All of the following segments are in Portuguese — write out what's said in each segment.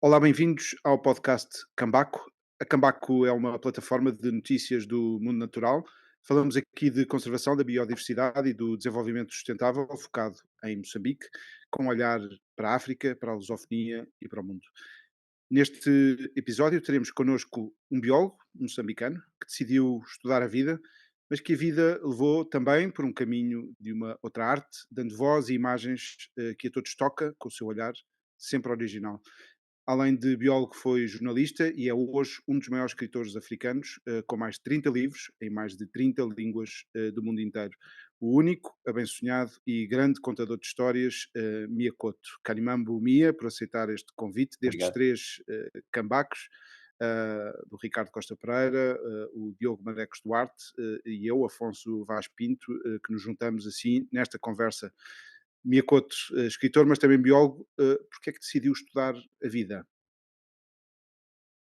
Olá, bem-vindos ao podcast Cambaco. A Cambaco é uma plataforma de notícias do mundo natural. Falamos aqui de conservação da biodiversidade e do desenvolvimento sustentável, focado em Moçambique, com um olhar para a África, para a lusofonia e para o mundo. Neste episódio teremos connosco um biólogo moçambicano que decidiu estudar a vida, mas que a vida levou também por um caminho de uma outra arte, dando voz e imagens que a todos toca, com o seu olhar sempre original. Além de biólogo, foi jornalista e é hoje um dos maiores escritores africanos, com mais de 30 livros em mais de 30 línguas do mundo inteiro. O único, abençonhado e grande contador de histórias, Mia Couto. Carimambo Mia, por aceitar este convite destes Obrigado. três cambacos, do Ricardo Costa Pereira, o Diogo Madecos Duarte e eu, Afonso Vaz Pinto, que nos juntamos assim nesta conversa. Miyakoto, escritor, mas também biólogo, porque é que decidiu estudar a vida?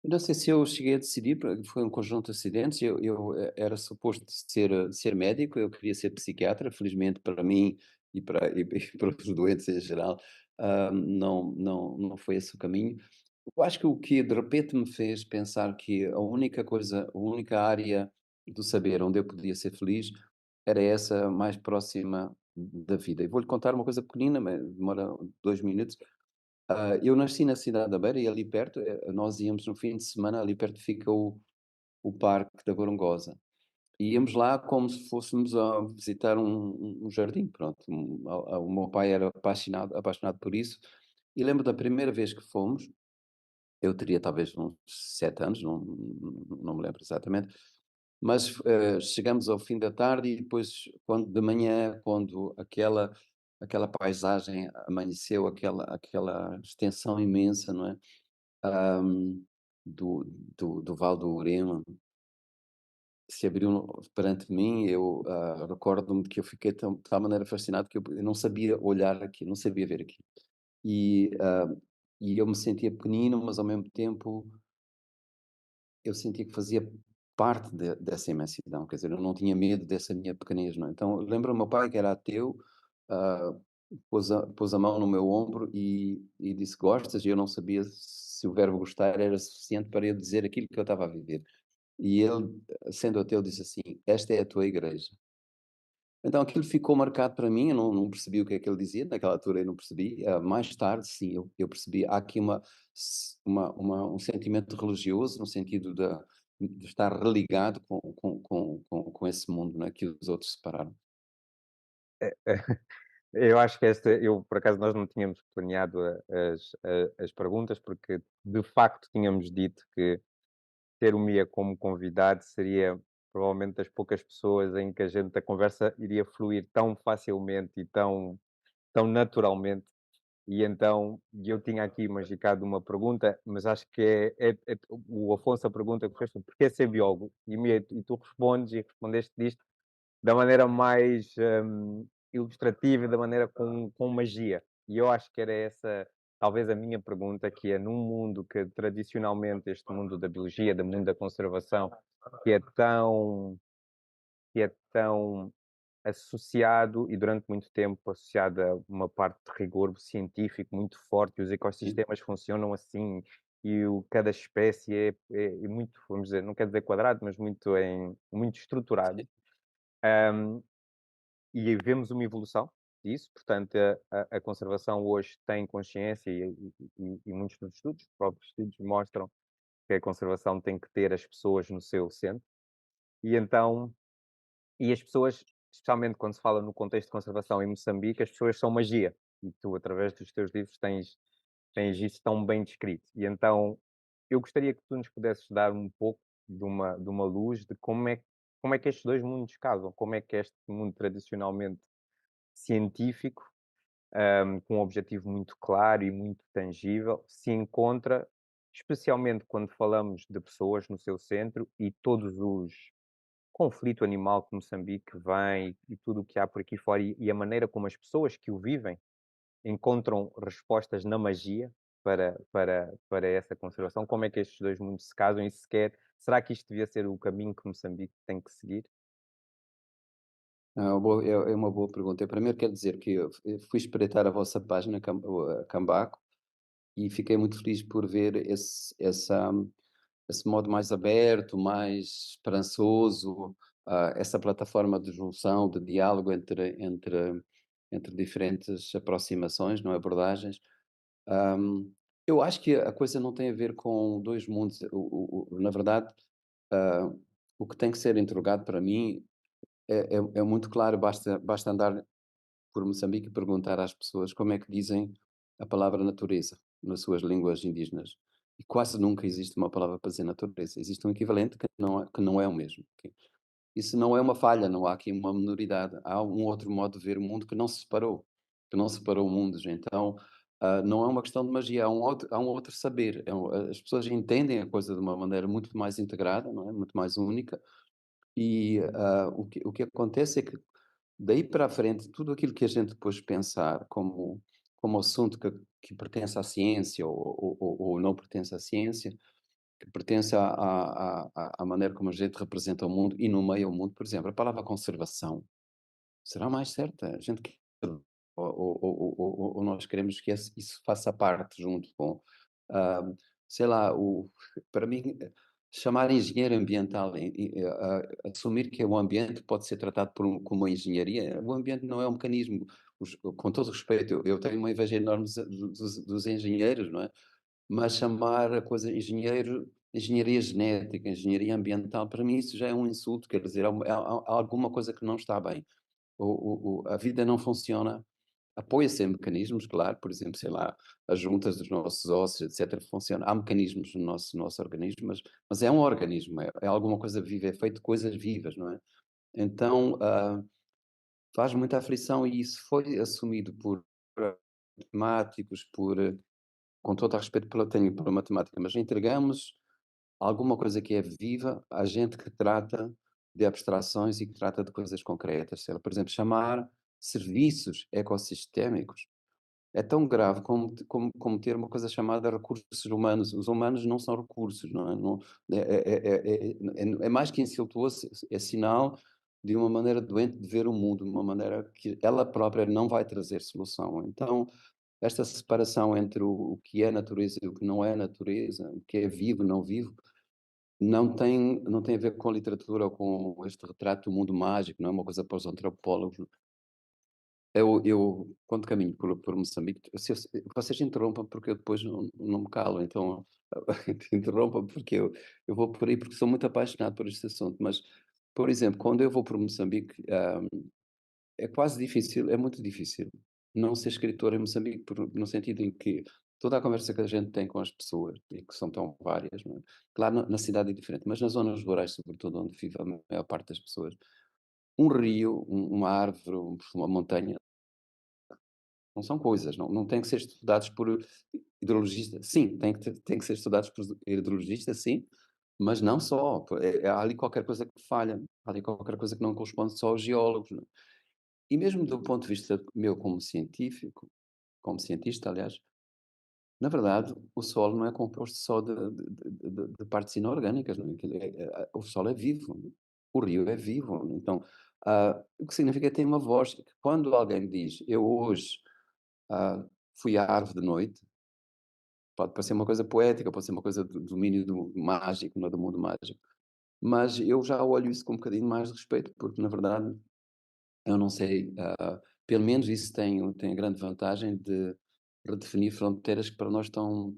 Eu não sei se eu cheguei a decidir, porque foi um conjunto de acidentes. Eu era suposto ser médico, eu queria ser psiquiatra. Felizmente para mim e para os doentes em geral, não foi esse o caminho. Eu acho que o que de repente me fez pensar que a única área do saber onde eu podia ser feliz era essa mais próxima da vida. E vou-lhe contar uma coisa pequenina, mas demora 2 minutos. Eu nasci na cidade da Beira e ali perto, nós íamos no fim de semana, ali perto fica o Parque da Gorongosa. E íamos lá como se fôssemos a visitar um jardim, pronto. O meu pai era apaixonado por isso. E lembro da primeira vez que fomos, eu teria talvez uns 7 anos, não me lembro exatamente, mas, chegamos ao fim da tarde e depois quando de manhã, quando aquela paisagem amanheceu, aquela extensão imensa, não é, hã, do do Vale do Urema se abriu perante mim. Eu, recordo-me de que eu fiquei de tal maneira fascinado que eu não sabia olhar aquilo, não sabia ver aquilo. E, e eu me sentia pequenino, mas ao mesmo tempo eu sentia que fazia parte dessa imensidão, quer dizer, eu não tinha medo dessa minha pequenez, não é? Então, lembro o meu pai que era ateu, ah, pôs a mão no meu ombro e disse: "Gostas?" E eu não sabia se o verbo gostar era suficiente para eu dizer aquilo que eu estava a viver. E ele, sendo ateu, disse assim: "Esta é a tua igreja". Então aquilo ficou marcado para mim. Eu não percebi o que é que ele dizia, naquela altura eu não percebi. Mais tarde, sim, eu percebi. Há aqui um sentimento religioso, no sentido de estar religado com esse mundo, não é, que os outros separaram. Eu acho que por acaso, nós não tínhamos planeado as perguntas, porque de facto tínhamos dito que ter o Mia como convidado seria provavelmente das poucas pessoas em que a conversa iria fluir tão facilmente e tão naturalmente. E eu tinha aqui magicado uma pergunta, mas acho que o Afonso, a pergunta que fez foi: porquê ser biólogo? E tu respondes e respondeste disto da maneira mais, ilustrativa, da maneira com magia. E eu acho que era essa talvez a minha pergunta, que é num mundo que tradicionalmente, este mundo da biologia, do mundo da conservação, que é tão que é tão associado e durante muito tempo associado a uma parte de rigor científico muito forte. Os Sim, ecossistemas funcionam assim, e cada espécie é muito, vamos dizer, não quer dizer quadrado, mas muito estruturado. sim, E vemos uma evolução disso. Portanto, a conservação hoje tem consciência, e muitos dos estudos, os próprios estudos mostram que a conservação tem que ter as pessoas no seu centro. E então, as pessoas, especialmente quando se fala no contexto de conservação em Moçambique, as pessoas são magia, e tu, através dos teus livros, tens isso tão bem descrito. E então, eu gostaria que tu nos pudesses dar um pouco de uma luz de como é que estes 2 mundos casam, como é que este mundo tradicionalmente científico, com um objetivo muito claro e muito tangível, se encontra, especialmente quando falamos de pessoas no seu centro e todos os conflito animal que Moçambique vem e tudo o que há por aqui fora, e a maneira como as pessoas que o vivem encontram respostas na magia para essa conservação. Como é que estes 2 mundos se casam, e sequer será que isto devia ser o caminho que Moçambique tem que seguir? é uma boa pergunta. Eu primeiro quero dizer que eu fui espreitar a vossa página, a Cambaco, e fiquei muito feliz por ver esse modo mais aberto, mais esperançoso, essa plataforma de junção, de diálogo entre diferentes aproximações, não é, abordagens. Hum, eu acho que a coisa não tem a ver com 2 mundos, na verdade, ah, o que tem que ser interrogado para mim é muito claro, basta andar por Moçambique e perguntar às pessoas como é que dizem a palavra natureza nas suas línguas indígenas. E quase nunca existe uma palavra para dizer natureza. Existe um equivalente que não é o mesmo. Isso não é uma falha, não há aqui uma minoridade. Há um outro modo de ver o mundo que não separou mundos. Então, não é uma questão de magia, há um outro saber. As pessoas entendem a coisa de uma maneira muito mais integrada, não é? Muito mais única. E o que acontece é que daí para a frente, tudo aquilo que a gente depois pensar como assunto que pertence à ciência ou não pertence à ciência, que pertence à maneira como a gente representa o mundo e nomeia o mundo, por exemplo, a palavra conservação será mais certa. A gente quer, ou nós queremos que isso faça parte junto com, ah, sei lá, para mim, chamar engenheiro ambiental, assumir que o ambiente pode ser tratado como uma engenharia, o ambiente não é um mecanismo. Com todo o respeito, eu tenho uma inveja enorme dos engenheiros, não é? Mas chamar a coisa engenharia genética, engenharia ambiental, para mim isso já é um insulto, quer dizer, há alguma coisa que não está bem. A vida não funciona, apoia-se em mecanismos, claro, por exemplo, sei lá, as juntas dos nossos ossos, etc., funcionam. Há mecanismos no nosso organismo, mas é um organismo, é alguma coisa viva, é feito de coisas vivas, não é? Então, faz muita aflição e isso foi assumido por matemáticos, com todo o respeito tenho pela matemática, mas entregamos alguma coisa que é viva a gente que trata de abstrações e que trata de coisas concretas. Sei lá, por exemplo, chamar serviços ecossistémicos é tão grave como ter uma coisa chamada recursos humanos. Os humanos não são recursos, não é? É mais que insultuoso, é sinal de uma maneira doente de ver o mundo, de uma maneira que ela própria não vai trazer solução. Então, esta separação entre o que é natureza e o que não é natureza, o que é vivo e não vivo, não tem a ver com a literatura ou com este retrato do mundo mágico, não é uma coisa para os antropólogos. Eu quando caminho por Moçambique, vocês interrompam porque eu depois não me calo, então interrompam porque eu vou por aí, porque sou muito apaixonado por este assunto, mas, por exemplo, quando eu vou por Moçambique, é quase difícil, é muito difícil não ser escritor em Moçambique, no sentido em que toda a conversa que a gente tem com as pessoas, e que são tão várias, não é? Claro, na cidade é diferente, mas nas zonas rurais, sobretudo, onde vive a maior parte das pessoas, um rio, uma árvore, uma montanha, não são coisas, não têm que ser estudados por hidrologistas. Sim, têm que ser estudados por hidrologistas, sim, mas não só. Há ali qualquer coisa que falha, há ali qualquer coisa que não corresponde só aos geólogos, não é? E mesmo do ponto de vista meu como científico, como cientista, aliás, na verdade, o solo não é composto só de partes inorgânicas, não é? O solo é vivo, não é? O rio é vivo. Então, o que significa que tem uma voz. Que quando alguém diz, eu hoje fui à árvore de noite, pode parecer uma coisa poética, pode ser uma coisa do domínio do mágico, não é, do mundo mágico. Mas eu já olho isso com um bocadinho mais de respeito, porque na verdade eu não sei, pelo menos isso tem a grande vantagem de redefinir fronteiras que para nós estão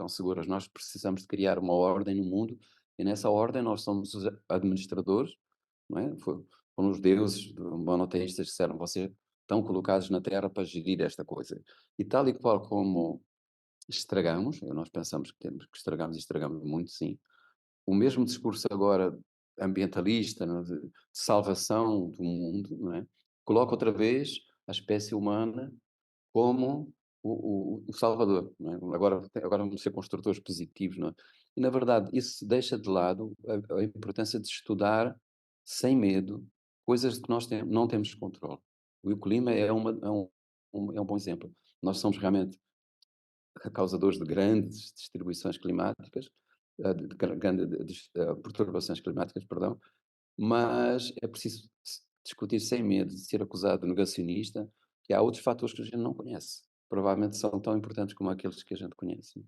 seguras. Nós precisamos de criar uma ordem no mundo e nessa ordem nós somos os administradores, não é? Foram os deuses monoteístas que disseram, vocês estão colocados na Terra para gerir esta coisa. E tal e qual como estragamos, nós pensamos que estragamos e estragamos muito, sim. O mesmo discurso agora ambientalista, não é, de salvação do mundo, não é? Coloca outra vez a espécie humana como o salvador, não é? Agora vamos ser construtores positivos, não é? E na verdade isso deixa de lado a importância de estudar sem medo coisas de que nós não temos controle. O clima é um bom exemplo. Nós somos realmente causadores de grandes distribuições climáticas, grandes perturbações climáticas, perdão, mas é preciso discutir sem medo de ser acusado de negacionista, que há outros fatores que a gente não conhece. provavelmente são tão importantes como aqueles que a gente conhece.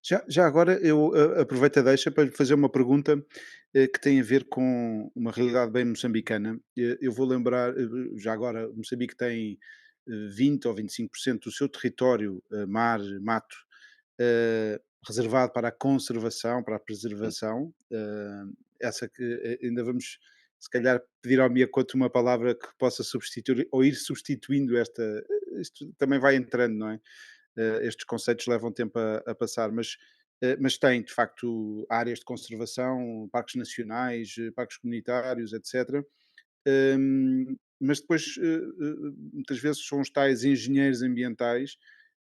Já agora eu aproveito a deixa para lhe fazer uma pergunta que tem a ver com uma realidade bem moçambicana. Eu vou lembrar, já agora, Moçambique tem 20 ou 25% do seu território, mar, mato, reservado para a conservação, para a Sim. preservação. Essa que ainda vamos, se calhar, pedir ao Miyakoto uma palavra que possa substituir ou ir substituindo esta. Isto também vai entrando, não é? Estes conceitos levam tempo a passar, mas tem, de facto, áreas de conservação, parques nacionais, parques comunitários, etc. Mas depois, muitas vezes, são os tais engenheiros ambientais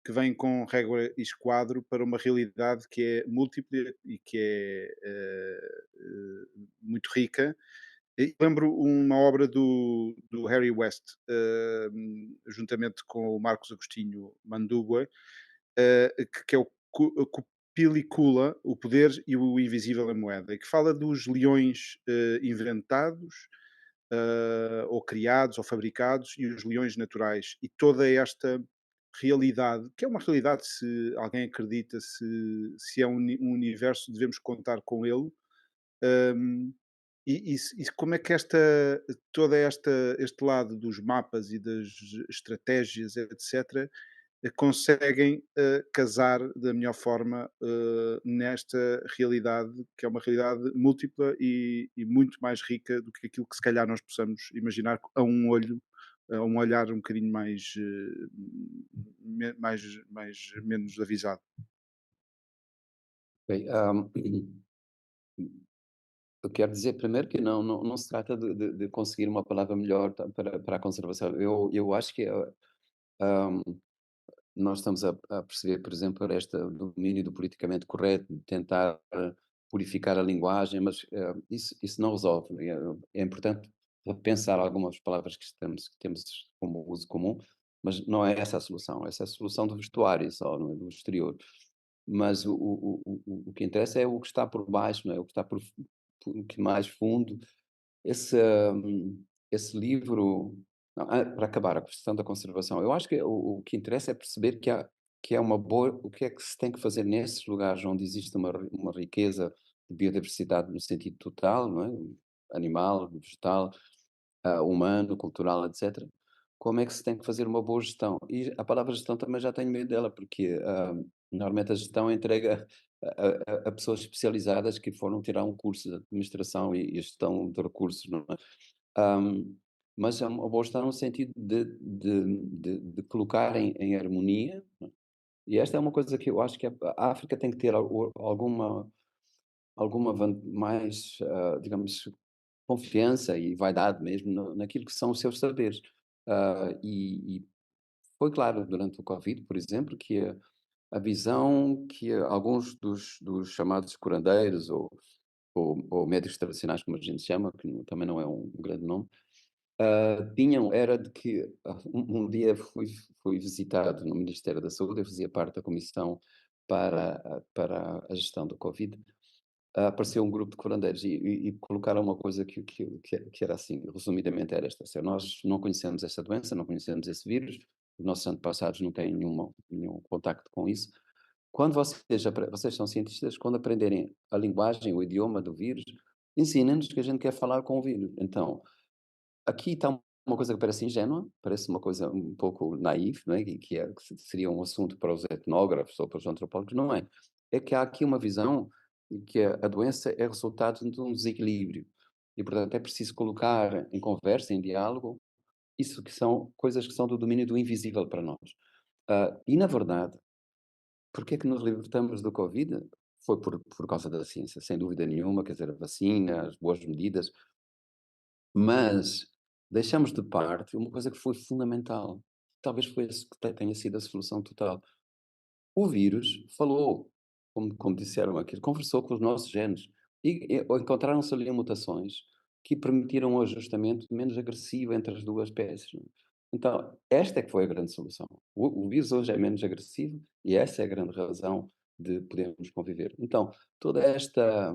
que vêm com régua e esquadro para uma realidade que é múltipla e que é muito rica. E lembro uma obra do Harry West, juntamente com o Marcos Agostinho Manduga, que é o Cupilicula, o poder e o invisível a moeda, e que fala dos leões inventados, ou criados, ou fabricados, e os leões naturais, e toda esta realidade, que é uma realidade, se alguém acredita, se é um universo, devemos contar com ele. hum, e como é que toda este lado dos mapas e das estratégias, etc., conseguem casar da melhor forma nesta realidade, que é uma realidade múltipla e muito mais rica do que aquilo que se calhar nós possamos imaginar a um olho, a um olhar um bocadinho mais, menos avisado. Ok, eu quero dizer primeiro que não se trata de conseguir uma palavra melhor para a conservação. Eu acho que hum, nós estamos a perceber, por exemplo, este domínio do politicamente correto, de tentar purificar a linguagem, mas isso não resolve. É importante repensar algumas palavras que temos como uso comum, mas não é essa a solução. Essa é a solução do vestuário só, não é? Do exterior. Mas o que interessa é o que está por baixo, não é? O que está por que mais fundo. Esse, esse livro, não, para acabar a questão da conservação, eu acho que o que interessa é perceber que é uma boa, o que é que se tem que fazer nesses lugares onde existe uma riqueza de biodiversidade no sentido total, não é? Animal, vegetal, humano, cultural, etc. Como é que se tem que fazer uma boa gestão? E a palavra gestão também já tenho medo dela, porque normalmente a gestão é entrega a pessoas especializadas que foram tirar um curso de administração e gestão de recursos, não é? Ahm, mas é uma boa gestão no sentido de colocar em harmonia, não é? E esta é uma coisa que eu acho que a África tem que ter alguma mais, digamos, confiança e vaidade mesmo naquilo que são os seus saberes. E foi claro durante o Covid, por exemplo, que a visão que alguns dos chamados curandeiros ou médicos tradicionais, como a gente chama, que também não é um grande nome, tinham era de que um dia fui visitado no Ministério da Saúde, eu fazia parte da comissão para a gestão do Covid. Apareceu um grupo de curandeiros e colocaram uma coisa que era assim, resumidamente era esta: assim, nós não conhecemos esta doença, não conhecemos esse vírus, os nossos antepassados não têm nenhum contacto com isso. Quando vocês são cientistas, quando aprenderem a linguagem, o idioma do vírus, ensinem-nos que a gente quer falar com o vírus. Então, aqui está uma coisa que parece ingênua, parece uma coisa um pouco naif, não é? Que seria um assunto para os etnógrafos ou para os antropólogos, não é? É que há aqui uma visão de que a doença é resultado de um desequilíbrio e, portanto, é preciso colocar em conversa, em diálogo, isso que são coisas que são do domínio do invisível para nós. E, na verdade, porque é que nos libertamos do Covid? Foi por causa da ciência, sem dúvida nenhuma, quer dizer, a vacina, as boas medidas, mas deixamos de parte uma coisa que foi fundamental. Talvez foi esse que tenha sido a solução total. O vírus falou, como disseram aqui, conversou com os nossos genes e encontraram-se ali mutações que permitiram um ajustamento menos agressivo entre as duas espécies, não é? Então, esta é que foi a grande solução. O vírus hoje é menos agressivo e essa é a grande razão de podermos conviver. Então, toda esta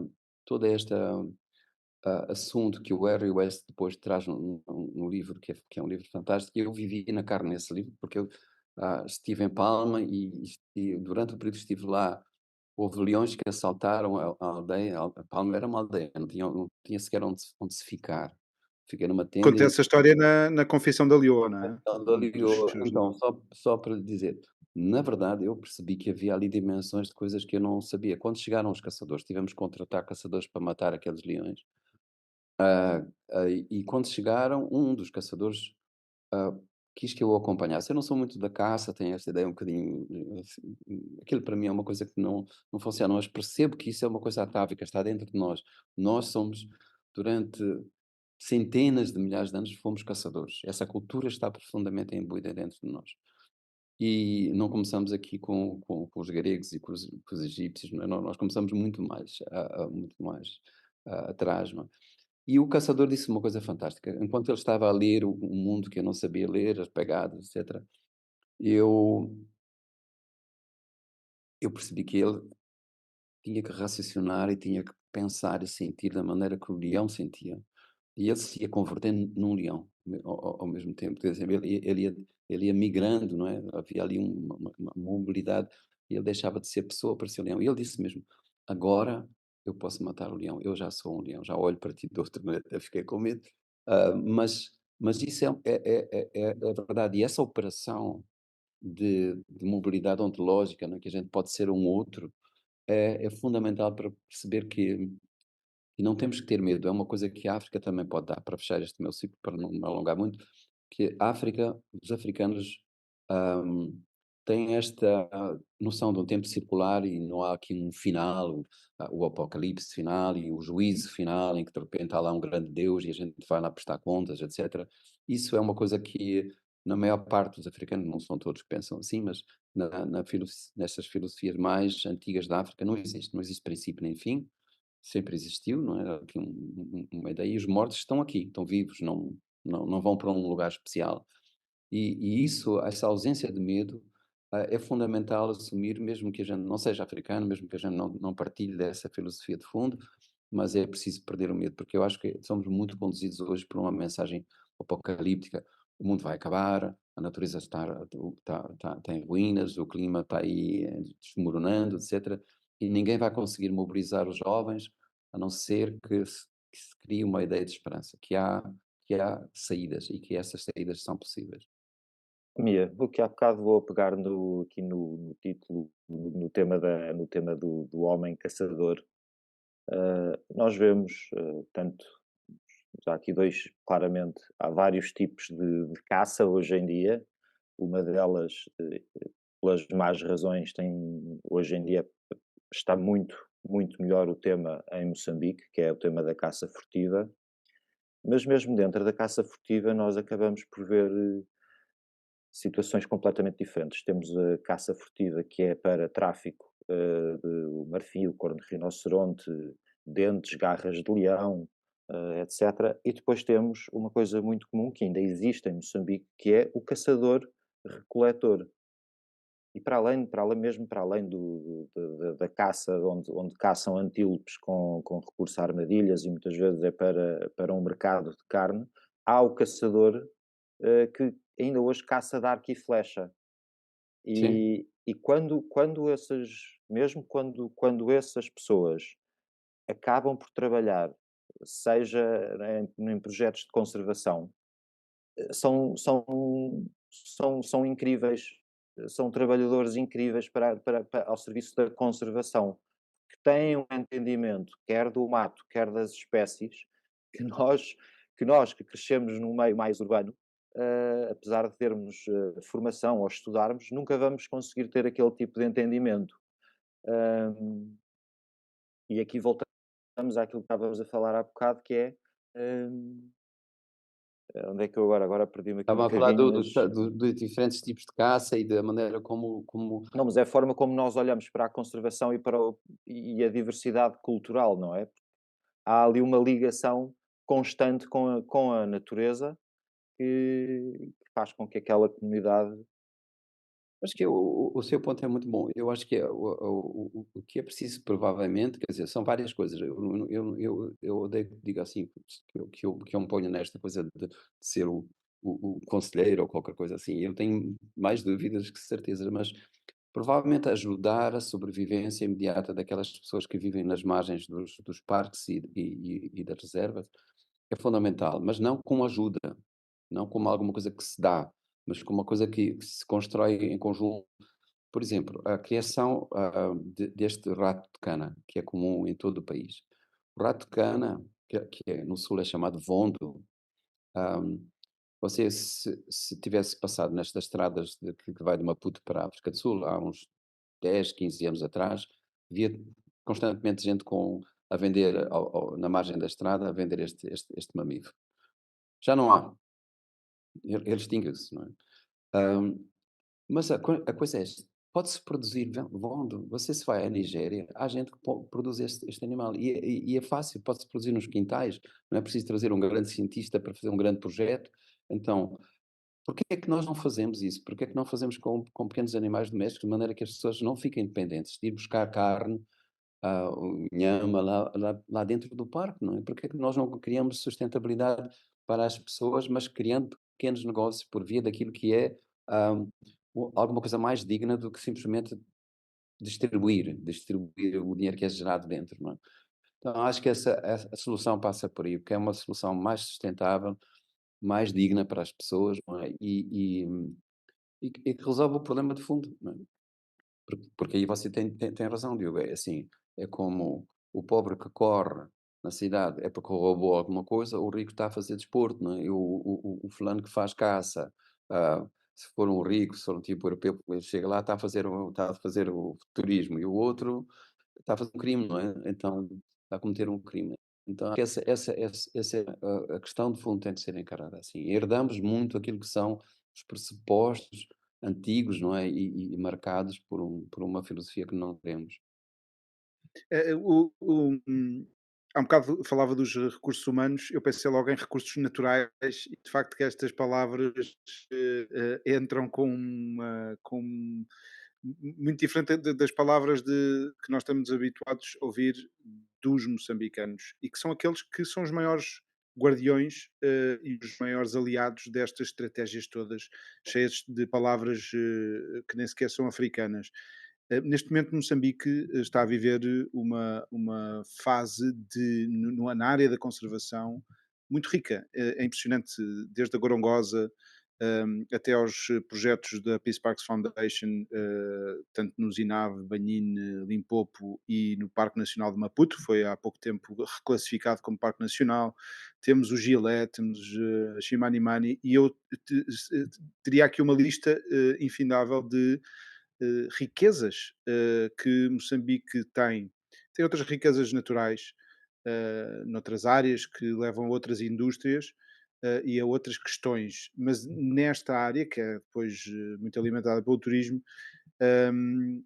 assunto que o Harry West depois traz no livro, que é um livro fantástico, e eu vivi na carne nesse livro, porque estive em Palma e durante o período que estive lá, houve leões que assaltaram a aldeia. A Palma era uma aldeia, não tinha sequer onde se ficar. Fiquei numa tenda Conta e essa história na Confissão da Leoa, não é? então, Um dos seus livros. então, só para lhe dizer, na verdade, eu percebi que havia ali dimensões de coisas que eu não sabia. Quando chegaram os caçadores, tivemos que contratar caçadores para matar aqueles leões. E quando chegaram, um dos caçadores ah, quis que eu o acompanhasse. Eu não sou muito da caça, tenho esta ideia um bocadinho. Aquilo para mim é uma coisa que não funciona, mas percebo que isso é uma coisa atávica, está dentro de nós. Nós somos, durante centenas de milhares de anos, fomos caçadores. Essa cultura está profundamente imbuída dentro de nós. E não começamos aqui com os gregos e com os egípcios, não é? Nós começamos muito mais atrás. Não é? E o caçador disse uma coisa fantástica. Enquanto ele estava a ler o mundo que eu não sabia ler, as pegadas, etc., eu, eu percebi que ele tinha que raciocinar e tinha que pensar e sentir da maneira que o leão sentia. E ele se ia convertendo num leão ao mesmo tempo. Quer dizer, ele ia migrando, não é? Havia ali uma mobilidade e ele deixava de ser pessoa para ser leão. E ele disse mesmo: agora eu posso matar o leão, eu já sou um leão, já olho para ti de outra maneira. Eu fiquei com medo. Mas isso é verdade. E essa operação de mobilidade ontológica, não é? Que a gente pode ser um outro, é fundamental para perceber que e não temos que ter medo, é uma coisa que a África também pode dar, para fechar este meu ciclo, para não me alongar muito, que a África, os africanos hum, têm esta noção de um tempo circular e não há aqui um final, o apocalipse final e o juízo final, em que de repente há lá um grande Deus e a gente vai lá prestar contas, etc. Isso é uma coisa que, na maior parte dos africanos, não são todos que pensam assim, mas nestas filosofias mais antigas da África não existe princípio nem fim, sempre existiu, não é? Aqui uma ideia, e os mortos estão aqui, estão vivos, não vão para um lugar especial. E isso, essa ausência de medo, é fundamental assumir, mesmo que a gente não seja africano, mesmo que a gente não partilhe dessa filosofia de fundo, mas é preciso perder o medo, porque eu acho que somos muito conduzidos hoje por uma mensagem apocalíptica. O mundo vai acabar, a natureza está em ruínas, o clima está aí desmoronando, etc. E ninguém vai conseguir mobilizar os jovens, a não ser que se crie uma ideia de esperança, que há saídas e que essas saídas são possíveis. Mia, vou que há bocado vou pegar aqui no título, no tema do homem caçador. Nós vemos, tanto, já aqui dois, claramente, há vários tipos de caça hoje em dia. Uma delas, pelas más razões, hoje em dia está muito, muito melhor o tema em Moçambique, que é o tema da caça furtiva. Mas mesmo dentro da caça furtiva, nós acabamos por ver situações completamente diferentes. Temos a caça furtiva, que é para tráfico de marfim, corno de rinoceronte, dentes, garras de leão, etc. E depois temos uma coisa muito comum que ainda existe em Moçambique, que é o caçador-recoletor. E para além da caça, onde caçam antílopes com recurso a armadilhas e muitas vezes é para um mercado de carne, há o caçador que ainda hoje caça de arco e flecha. Sim, E quando essas pessoas acabam por trabalhar, seja em projetos de conservação, são incríveis, são trabalhadores incríveis ao serviço da conservação, que têm um entendimento, quer do mato, quer das espécies, que nós que crescemos num meio mais urbano, apesar de termos formação ou estudarmos, nunca vamos conseguir ter aquele tipo de entendimento. Um, e aqui voltamos àquilo que estávamos a falar há bocado, que é um, onde é que eu agora perdi-me aqui um estava a falar bocadinho, mas dos diferentes tipos de caça e da maneira como não, mas é a forma como nós olhamos para a conservação e a diversidade cultural, não é? Há ali uma ligação constante com a natureza que faz com que aquela comunidade. acho que o seu ponto é muito bom. Eu acho que o que é preciso, provavelmente, quer dizer, são várias coisas. Eu odeio que diga assim, que eu me ponho nesta coisa de ser o conselheiro ou qualquer coisa assim. Eu tenho mais dúvidas que certezas, mas provavelmente ajudar a sobrevivência imediata daquelas pessoas que vivem nas margens dos parques e das reservas é fundamental, mas não com ajuda, não como alguma coisa que se dá, mas como uma coisa que se constrói em conjunto. Por exemplo, a criação deste rato de cana, que é comum em todo o país. O rato de cana, no sul é chamado vondo. ahm, Você, se tivesse passado nestas estradas que vai de Maputo para a África do Sul, há uns 10, 15 anos atrás, via constantemente gente a vender na margem da estrada, a vender este mamífero. Já não há. Ele extinguiu-se, não é? Ahm, mas a coisa é esta, pode-se produzir vondo. Você se vai à Nigéria, há gente que produz este animal e é fácil, pode-se produzir nos quintais, não é preciso trazer um grande cientista para fazer um grande projeto. Então, por que é que nós não fazemos isso? Por que é que não fazemos com pequenos animais domésticos, de maneira que as pessoas não fiquem dependentes de ir buscar carne, o inhama lá dentro do parque, não é? Por que é que nós não criamos sustentabilidade para as pessoas, mas criando pequenos negócios por via daquilo que é ah, alguma coisa mais digna do que simplesmente distribuir o dinheiro que é gerado dentro, não é? Então, acho que a solução passa por aí, porque é uma solução mais sustentável, mais digna para as pessoas, não é? E que resolve o problema de fundo, não é? Porque aí você tem razão, Diogo. É assim, é como o pobre que corre na cidade é porque roubou alguma coisa, o rico está a fazer desporto, não é? E o fulano que faz caça, se for um rico, se for um tipo europeu, ele chega lá, está a fazer o turismo, e o outro está a fazer um crime, não é? Então, está a cometer um crime. Então, acho que essa é a questão de fundo, tem de ser encarada assim. Herdamos muito aquilo que são os pressupostos antigos, não é? E marcados por uma filosofia que não queremos. Há um bocado falava dos recursos humanos, eu pensei logo em recursos naturais e de facto que estas palavras entram muito diferente das palavras que nós estamos habituados a ouvir dos moçambicanos e que são aqueles que são os maiores guardiões e os maiores aliados destas estratégias todas, cheias de palavras que nem sequer são africanas. Neste momento, Moçambique está a viver uma fase na área da conservação muito rica. É impressionante, desde a Gorongosa até aos projetos da Peace Parks Foundation, tanto no Zinave, Banhine, Limpopo e no Parque Nacional de Maputo, foi há pouco tempo reclassificado como Parque Nacional. Temos o Gilé, temos Chimanimani, e eu teria aqui uma lista infindável de riquezas que Moçambique tem. Tem outras riquezas naturais noutras áreas que levam a outras indústrias e a outras questões, mas nesta área, que é depois muito alimentada pelo turismo, hum,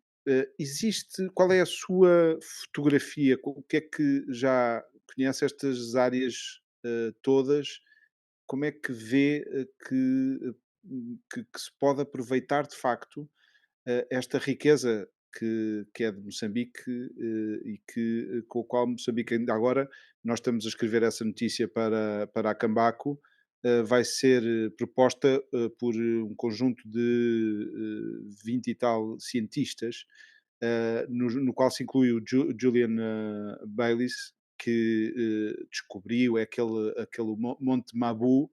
existe, qual é a sua fotografia? O que é que já conhece estas áreas todas? Como é que vê que se pode aproveitar de facto esta riqueza que é de Moçambique e com a qual Moçambique ainda agora, nós estamos a escrever essa notícia para a Cambaco, vai ser proposta por um conjunto de 20 e tal cientistas, no qual se inclui o Julian Bayliss, que descobriu aquele Monte Mabu,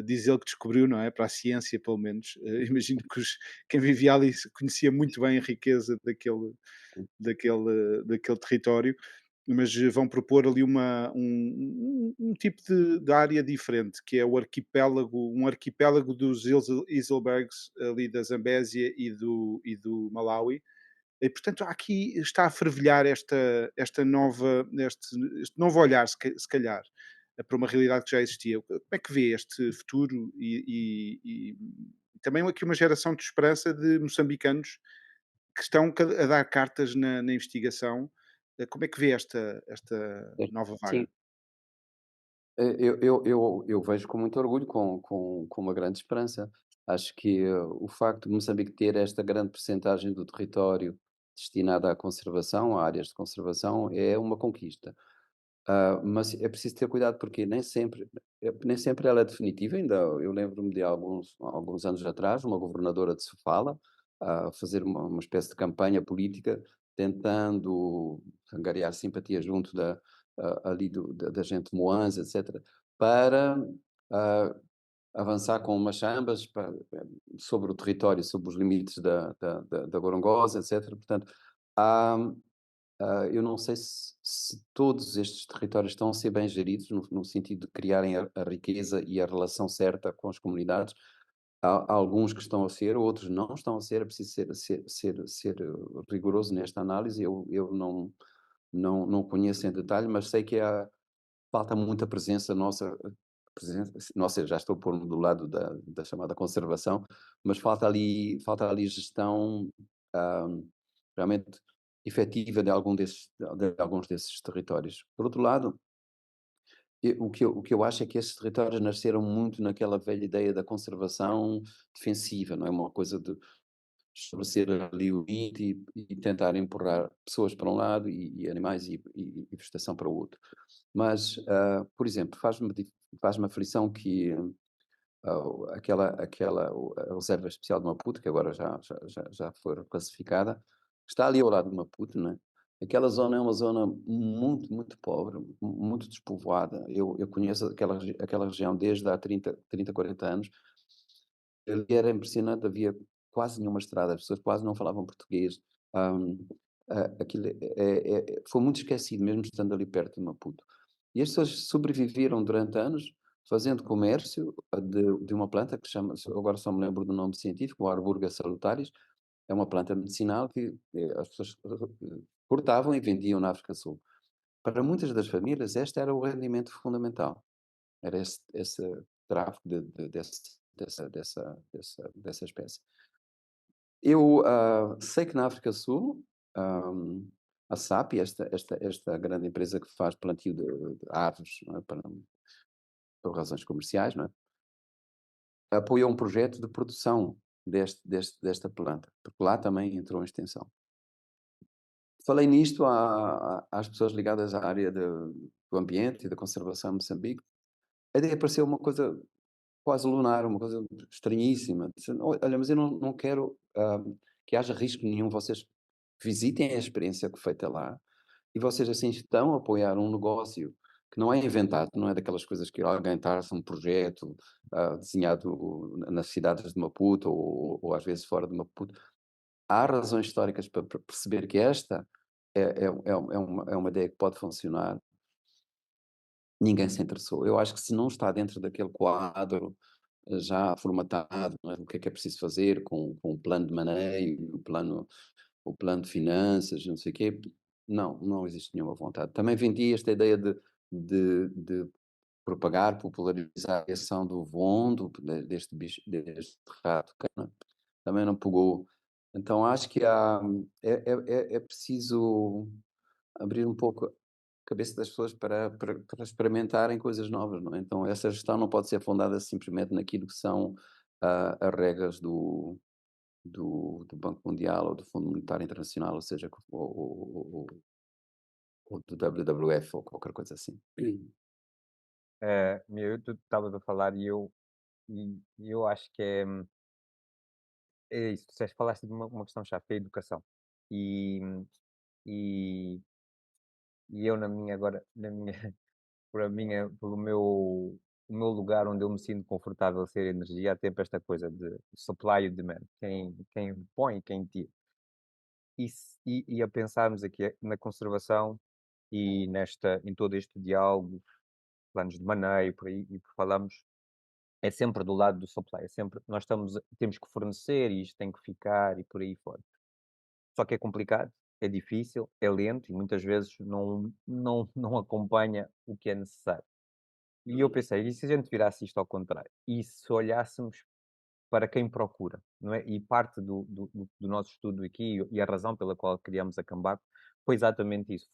diz ele que descobriu, não é? Para a ciência, pelo menos. Imagino que quem vivia ali conhecia muito bem a riqueza daquele território, mas vão propor ali um tipo de área diferente, que é um arquipélago dos Iselbergs, ali da Zambésia e do Malawi. E, portanto, aqui está a fervilhar este novo olhar, se calhar, para uma realidade que já existia. Como é que vê este futuro e também aqui uma geração de esperança de moçambicanos que estão a dar cartas na investigação? Como é que vê esta É, nova sim, vaga? eu vejo com muito orgulho, com uma grande esperança. Acho que o facto de Moçambique ter esta grande percentagem do território destinada à conservação, a áreas de conservação, é uma conquista. Mas é preciso ter cuidado porque nem sempre ela é definitiva. Ainda eu lembro-me de alguns anos atrás, uma governadora de Sofala a fazer uma espécie de campanha política tentando angariar simpatia junto ali da gente de Moãs, etc., para ah, avançar com umas chambas sobre o território, sobre os limites da Gorongosa, etc. Portanto, há, eu não sei se todos estes territórios estão a ser bem geridos, no sentido de criarem a riqueza e a relação certa com as comunidades. Há alguns que estão a ser, outros não estão a ser. É preciso ser rigoroso nesta análise. Eu não conheço em detalhe, mas sei que falta muita presença nossa. Nossa, já estou a pôr-me do lado da chamada conservação, mas falta ali gestão ah, realmente efetiva de alguns desses territórios. Por outro lado, o que eu acho é que esses territórios nasceram muito naquela velha ideia da conservação defensiva, não é? Uma coisa de estabelecer ali o limite e tentar empurrar pessoas para um lado e animais e vegetação para o outro. Mas, por exemplo, faz-me aflição que a Reserva Especial de Maputo, que agora já foi reclassificada, está ali ao lado de Maputo, não é? Aquela zona é uma zona muito, muito pobre, muito despovoada. Eu conheço aquela região desde há 40 anos. Ali era impressionante, havia quase nenhuma estrada, as pessoas quase não falavam português. Hum, Aquilo foi muito esquecido, mesmo estando ali perto de Maputo. E as pessoas sobreviveram durante anos fazendo comércio de uma planta que chama, agora só me lembro do nome científico, o Arburga salutaris. É uma planta medicinal que as pessoas cortavam e vendiam na África Sul. Para muitas das famílias, este era o rendimento fundamental. Era esse tráfico dessa espécie. Eu sei que na África Sul, a SAP, esta grande empresa que faz plantio de árvores, não é, por razões comerciais, não é, apoiou um projeto de produção desta planta, porque lá também entrou em extensão. Falei nisto às pessoas ligadas à área do ambiente e da conservação em Moçambique. A ideia pareceu uma coisa quase lunar, uma coisa estranhíssima. Disse: Olha, mas eu não quero que haja risco nenhum. Vocês visitem a experiência que foi feita lá e vocês assim estão a apoiar um negócio que não é inventado, não é daquelas coisas que alguém traça um projeto desenhado nas cidades de Maputo ou às vezes fora de Maputo. Há razões históricas para perceber que esta é uma ideia que pode funcionar. Ninguém se interessou. Eu acho que se não está dentro daquele quadro já formatado, não é? O que é preciso fazer com o plano de maneio, o plano de finanças, não sei o quê, não existe nenhuma vontade. Também vendi esta ideia de propagar, popularizar a ação do vondo, deste bicho, deste rato, também não pegou. Então acho que é preciso abrir um pouco a cabeça das pessoas para experimentarem coisas novas, não é? Então essa gestão não pode ser fundada simplesmente naquilo que são as regras do Banco Mundial ou do Fundo Monetário Internacional, ou seja, ou do WWF ou qualquer coisa assim. Tu estavas a falar e eu acho que é isso. Falaste de uma questão-chave, que é a educação. E, e, e eu pelo meu lugar onde eu me sinto confortável a ser energia, há sempre esta coisa de supply e demand, quem põe e quem tira. E a pensarmos aqui na conservação e em todo este diálogo, planos de maneio, por aí, e falamos, é sempre do lado do supply, é sempre, temos que fornecer e isto tem que ficar e por aí fora. Só que é complicado, é difícil, é lento e muitas vezes não acompanha o que é necessário. E eu pensei, e se a gente virasse isto ao contrário? E se olhássemos para quem procura, não é? E parte do nosso estudo aqui e a razão pela qual criamos a Cambaco foi exatamente isso,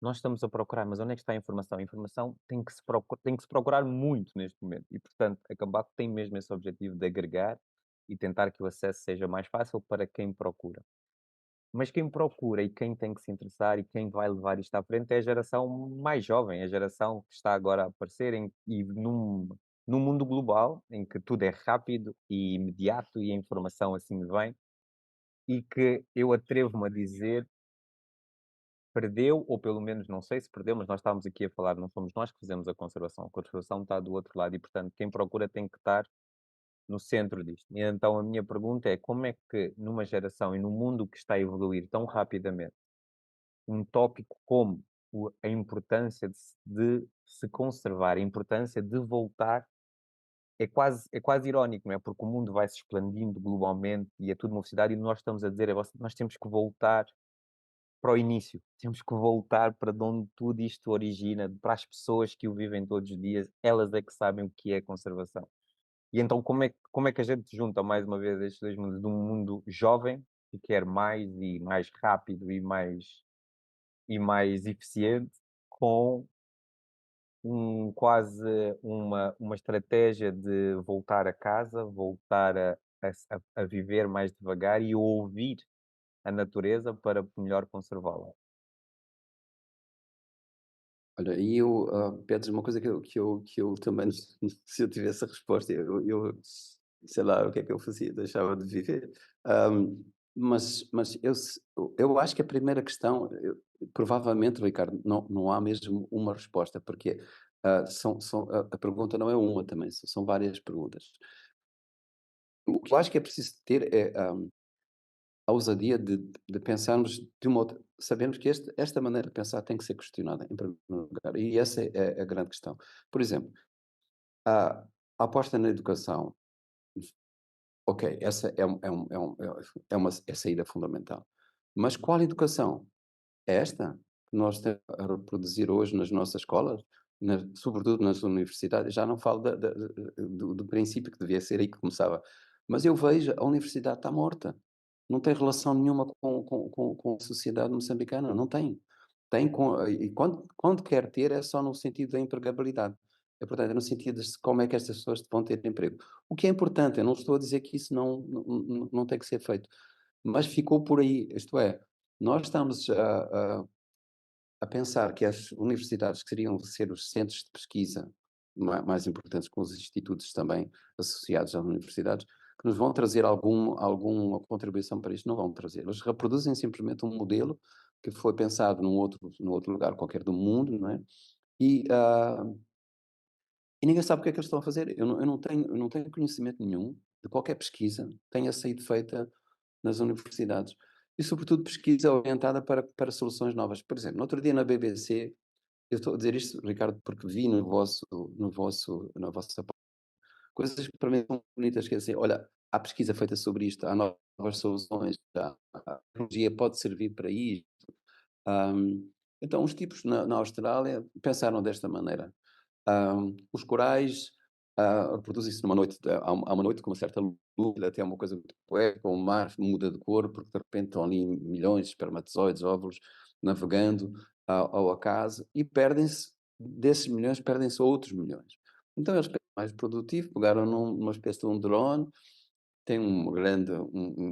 nós estamos a procurar, mas onde é que está a informação? A informação tem que se procurar muito neste momento e, portanto, a Cambaco tem mesmo esse objetivo de agregar e tentar que o acesso seja mais fácil para quem procura. Mas quem procura e quem tem que se interessar e quem vai levar isto à frente é a geração mais jovem, a geração que está agora a aparecer e num mundo global em que tudo é rápido e imediato e a informação assim vem, e que eu atrevo-me a dizer perdeu, ou pelo menos não sei se perdeu, mas nós estamos aqui a falar, não somos nós que fazemos a conservação está do outro lado e, portanto, quem procura tem que estar no centro disto. E então a minha pergunta é como é que numa geração e num mundo que está a evoluir tão rapidamente, um tópico como a importância de se conservar, a importância de voltar, é quase irónico, não é? Porque o mundo vai se expandindo globalmente e é tudo uma velocidade e nós estamos a dizer, nós temos que voltar para o início, temos que voltar para de onde tudo isto origina, para as pessoas que o vivem todos os dias, elas é que sabem o que é conservação. E então como é que a gente junta mais uma vez estes dois mundos, de um mundo jovem que quer mais e mais rápido e mais eficiente, com quase uma estratégia de voltar a casa, voltar a viver mais devagar e ouvir a natureza para melhor conservá-la. Olha, e eu, Pedro, uma coisa que eu também, se eu tivesse a resposta, sei lá, o que é que eu fazia? Deixava de viver. Mas eu acho que a primeira questão, provavelmente, Ricardo, não há mesmo uma resposta, porque a pergunta não é uma também, são várias perguntas. O que eu acho que é preciso ter é a ousadia de pensarmos de uma outra. Sabemos que esta maneira de pensar tem que ser questionada, em primeiro lugar, e essa é a grande questão. Por exemplo, a aposta na educação, ok, essa é saída fundamental. Mas qual educação? É esta que nós temos a reproduzir hoje nas nossas escolas, sobretudo nas universidades? Já não falo do princípio que devia ser aí que começava, mas eu vejo a universidade está morta. Não tem relação nenhuma com a sociedade moçambicana, não tem. E quando quer ter é só no sentido da empregabilidade. Portanto, é no sentido de como é que estas pessoas vão ter emprego. O que é importante, eu não estou a dizer que isso não tem que ser feito, mas ficou por aí, isto é, nós estamos a pensar que as universidades que seriam ser os centros de pesquisa mais importantes, com os institutos também associados às universidades, que nos vão trazer alguma contribuição para isto, não vão trazer. Eles reproduzem simplesmente um modelo que foi pensado num outro lugar qualquer do mundo, não é? E, e ninguém sabe o que é que eles estão a fazer. Eu não tenho conhecimento nenhum de qualquer pesquisa que tenha sido feita nas universidades. E, sobretudo, pesquisa orientada para soluções novas. Por exemplo, no outro dia na BBC, eu estou a dizer isto, Ricardo, porque vi na vossa coisas que para mim são bonitas, que é assim, olha, há pesquisa feita sobre isto, há novas soluções, a tecnologia pode servir para isto. Então, os tipos na Austrália pensaram desta maneira. Os corais reproduzem-se numa noite, há uma noite com uma certa luz, até uma coisa muito poética, o mar muda de cor, porque de repente estão ali milhões de espermatozoides, óvulos, navegando ao acaso, e desses milhões, perdem-se outros milhões. Então eles pensam mais produtivo, pegaram numa espécie de um drone, tem um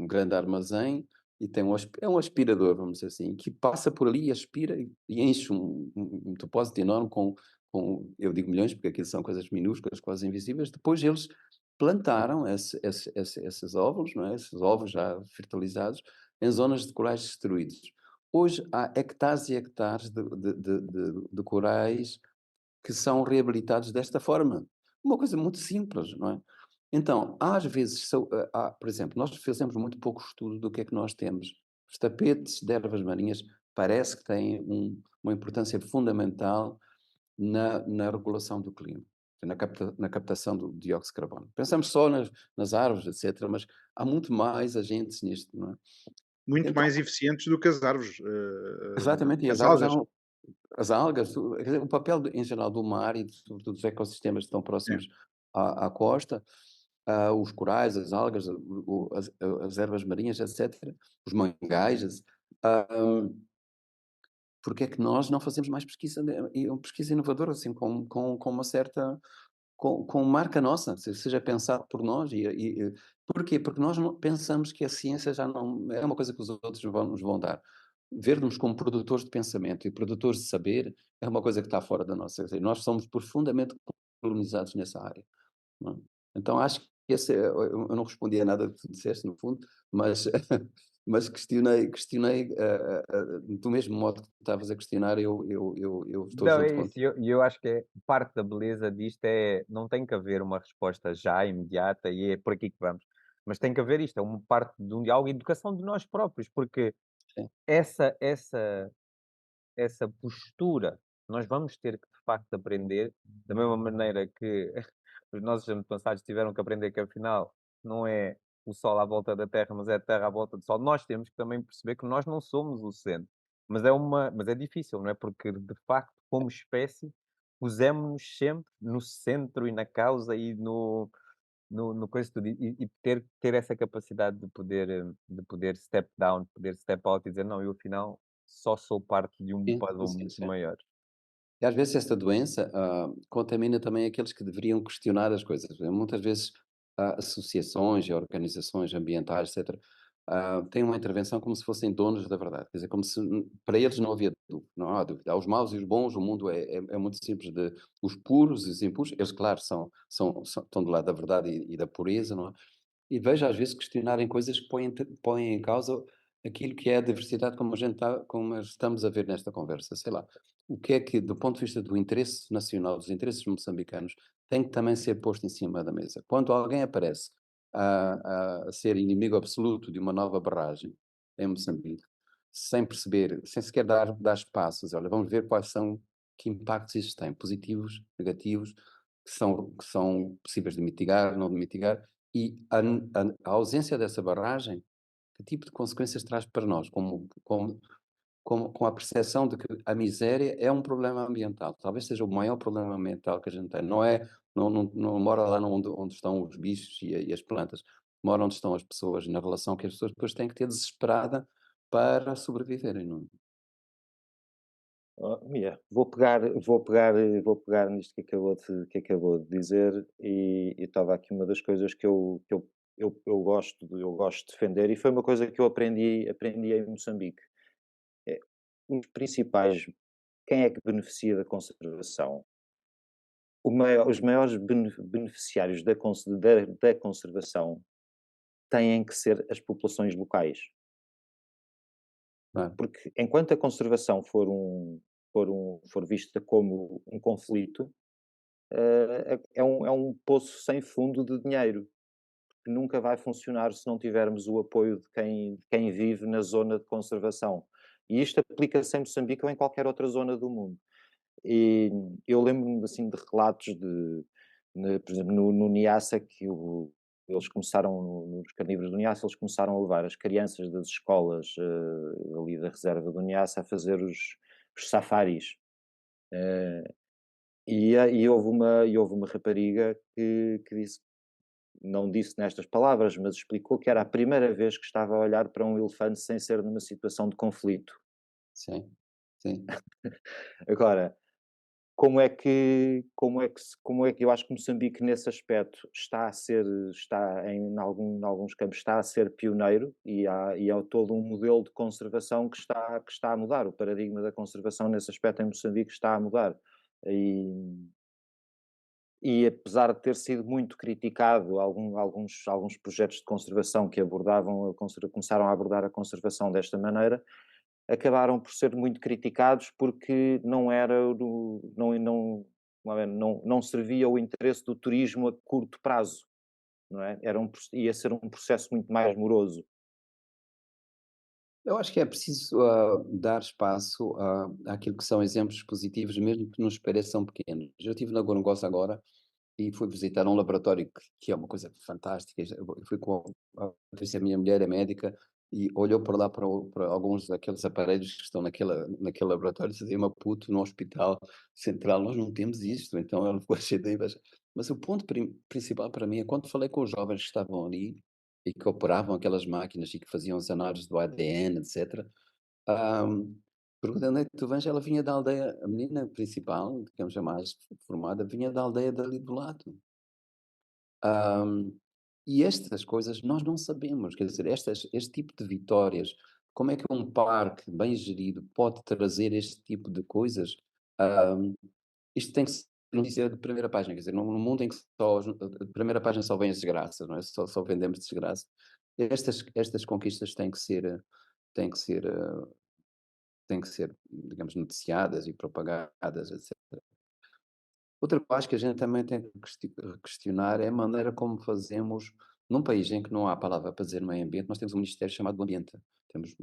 grande armazém, e tem é um aspirador, vamos dizer assim, que passa por ali, aspira e enche um depósito enorme eu digo milhões, porque aquilo são coisas minúsculas, quase invisíveis. Depois eles plantaram esses óvulos, não é? Esses ovos já fertilizados, em zonas de corais destruídos. Hoje há hectares e hectares de corais que são reabilitados desta forma. Uma coisa muito simples, não é? Então, às vezes, por exemplo, nós fazemos muito pouco estudo do que é que nós temos. Os tapetes de ervas marinhas parece que têm uma importância fundamental na regulação do clima, na captação do dióxido de carbono. Pensamos só nas árvores, etc., mas há muito mais agentes nisto, não é? Muito Então, mais eficientes do que as árvores, exatamente, e as as árvores algas. eram as algas, quer dizer, o papel em geral do mar e sobretudo dos ecossistemas que estão É. próximos à costa, os corais, as algas, as ervas marinhas, etc., os mangás, ah, porque é que nós não fazemos mais pesquisa, pesquisa inovadora, assim, com uma certa com marca nossa, seja pensado por nós Porquê? Porque nós não pensamos que a ciência já não é uma coisa que os outros nos vão dar. Ver-nos como produtores de pensamento e produtores de saber é uma coisa que está fora da nossa. Quer dizer, nós somos profundamente colonizados nessa área. Não é? Então acho que eu não respondi a nada do que tu disseste, no fundo, mas, mas questionei do mesmo modo que tu estavas a questionar, eu estou Não, junto é isso. contigo. E eu acho que parte da beleza disto é não tem que haver uma resposta já imediata e é por aqui que vamos. Mas tem que haver isto, é uma parte de um diálogo e educação de nós próprios, porque Sim, essa, essa, essa postura nós vamos ter que, de facto, aprender, da mesma maneira que os nossos antepassados tiveram que aprender que, afinal, não é o Sol à volta da Terra, mas é a Terra à volta do Sol. Nós temos que também perceber que nós não somos o centro. Mas é difícil, não é? Porque, de facto, como espécie, pusemos-nos sempre no centro e na causa e no coisa tudo. E ter essa capacidade de poder step down, de poder step out e dizer, não, eu afinal só sou parte de um sim, puzzle sim, muito sim. maior. E às vezes esta doença contamina também aqueles que deveriam questionar as coisas. Muitas vezes associações e organizações ambientais, etc., têm uma intervenção como se fossem donos da verdade. Quer dizer, como se para eles não havia dúvida. Não há dúvida. Há os maus e os bons, o mundo é muito simples. Os puros e os impuros, eles, claro, estão do lado da verdade e da pureza, não é? E vejo às vezes questionarem coisas que põem em causa aquilo que é a diversidade como estamos a ver nesta conversa. Sei lá, o que é que, do ponto de vista do interesse nacional, dos interesses moçambicanos, tem que também ser posto em cima da mesa. Quando alguém aparece a ser inimigo absoluto de uma nova barragem em Moçambique, sem perceber, sem sequer dar espaços, olha, vamos ver que impactos isso tem, positivos, negativos, que são possíveis de mitigar, não de mitigar, e a ausência dessa barragem, que tipo de consequências traz para nós, com a percepção de que a miséria é um problema ambiental, talvez seja o maior problema ambiental que a gente tem, não mora lá onde estão os bichos e as plantas, mora onde estão as pessoas, na relação que as pessoas depois têm que ter desesperada para sobreviverem, não é? Oh, Mia, vou pegar nisto que acabou de dizer e estava aqui uma das coisas que eu gosto de defender e foi uma coisa que eu aprendi em Moçambique. É, os principais, quem é que beneficia da conservação? Os maiores beneficiários da conservação têm que ser as populações locais. Não é? Porque enquanto a conservação for vista como um conflito, é um poço sem fundo de dinheiro, que nunca vai funcionar se não tivermos o apoio de quem vive na zona de conservação. E isto aplica-se em Moçambique ou em qualquer outra zona do mundo. E eu lembro-me assim de relatos por exemplo, no Niassa, eles começaram, nos carnívoros do Niassa, eles começaram a levar as crianças das escolas ali da reserva do Niassa a fazer os safaris. Eh, e houve uma rapariga que disse, não disse nestas palavras, mas explicou que era a primeira vez que estava a olhar para um elefante sem ser numa situação de conflito. Sim, sim. Agora, como é que eu acho que Moçambique nesse aspecto em alguns campos está a ser pioneiro e há todo um modelo de conservação que está a mudar. O paradigma da conservação nesse aspecto em Moçambique está a mudar. E apesar de ter sido muito criticado alguns projetos de conservação que começaram a abordar a conservação desta maneira, acabaram por ser muito criticados porque não servia o interesse do turismo a curto prazo, não é? Ia ser um processo muito mais moroso. Eu acho que é preciso dar espaço àquilo que são exemplos positivos, mesmo que nos pareçam pequenos. Eu estive na Gorongosa agora e fui visitar um laboratório que é uma coisa fantástica. Eu fui com a minha mulher, é médica, e olhou por lá para alguns daqueles aparelhos que estão naquele laboratório e disse: Maputo, no hospital central, nós não temos isto. Então ela ficou cheia de inveja. Mas o ponto principal para mim é quando falei com os jovens que estavam ali e que operavam aquelas máquinas e que faziam as análises do ADN, etc. Um, Perguntando onde é que tu vens, ela vinha da aldeia, a menina principal, digamos a mais formada, vinha da aldeia dali do lado. Ahm, E estas coisas nós não sabemos, quer dizer, este tipo de vitórias, como é que um parque bem gerido pode trazer este tipo de coisas? Ahm, Isto tem que ser notícia de primeira página, quer dizer, num mundo em que só, a primeira página só vem as desgraças, não é? Só vendemos desgraça. Estas conquistas têm que ser, têm que ser, digamos, noticiadas e propagadas, etc. Outra coisa que a gente também tem que questionar é a maneira como fazemos, num país em que não há palavra para dizer meio ambiente, nós temos um ministério chamado do ambiente. Temos,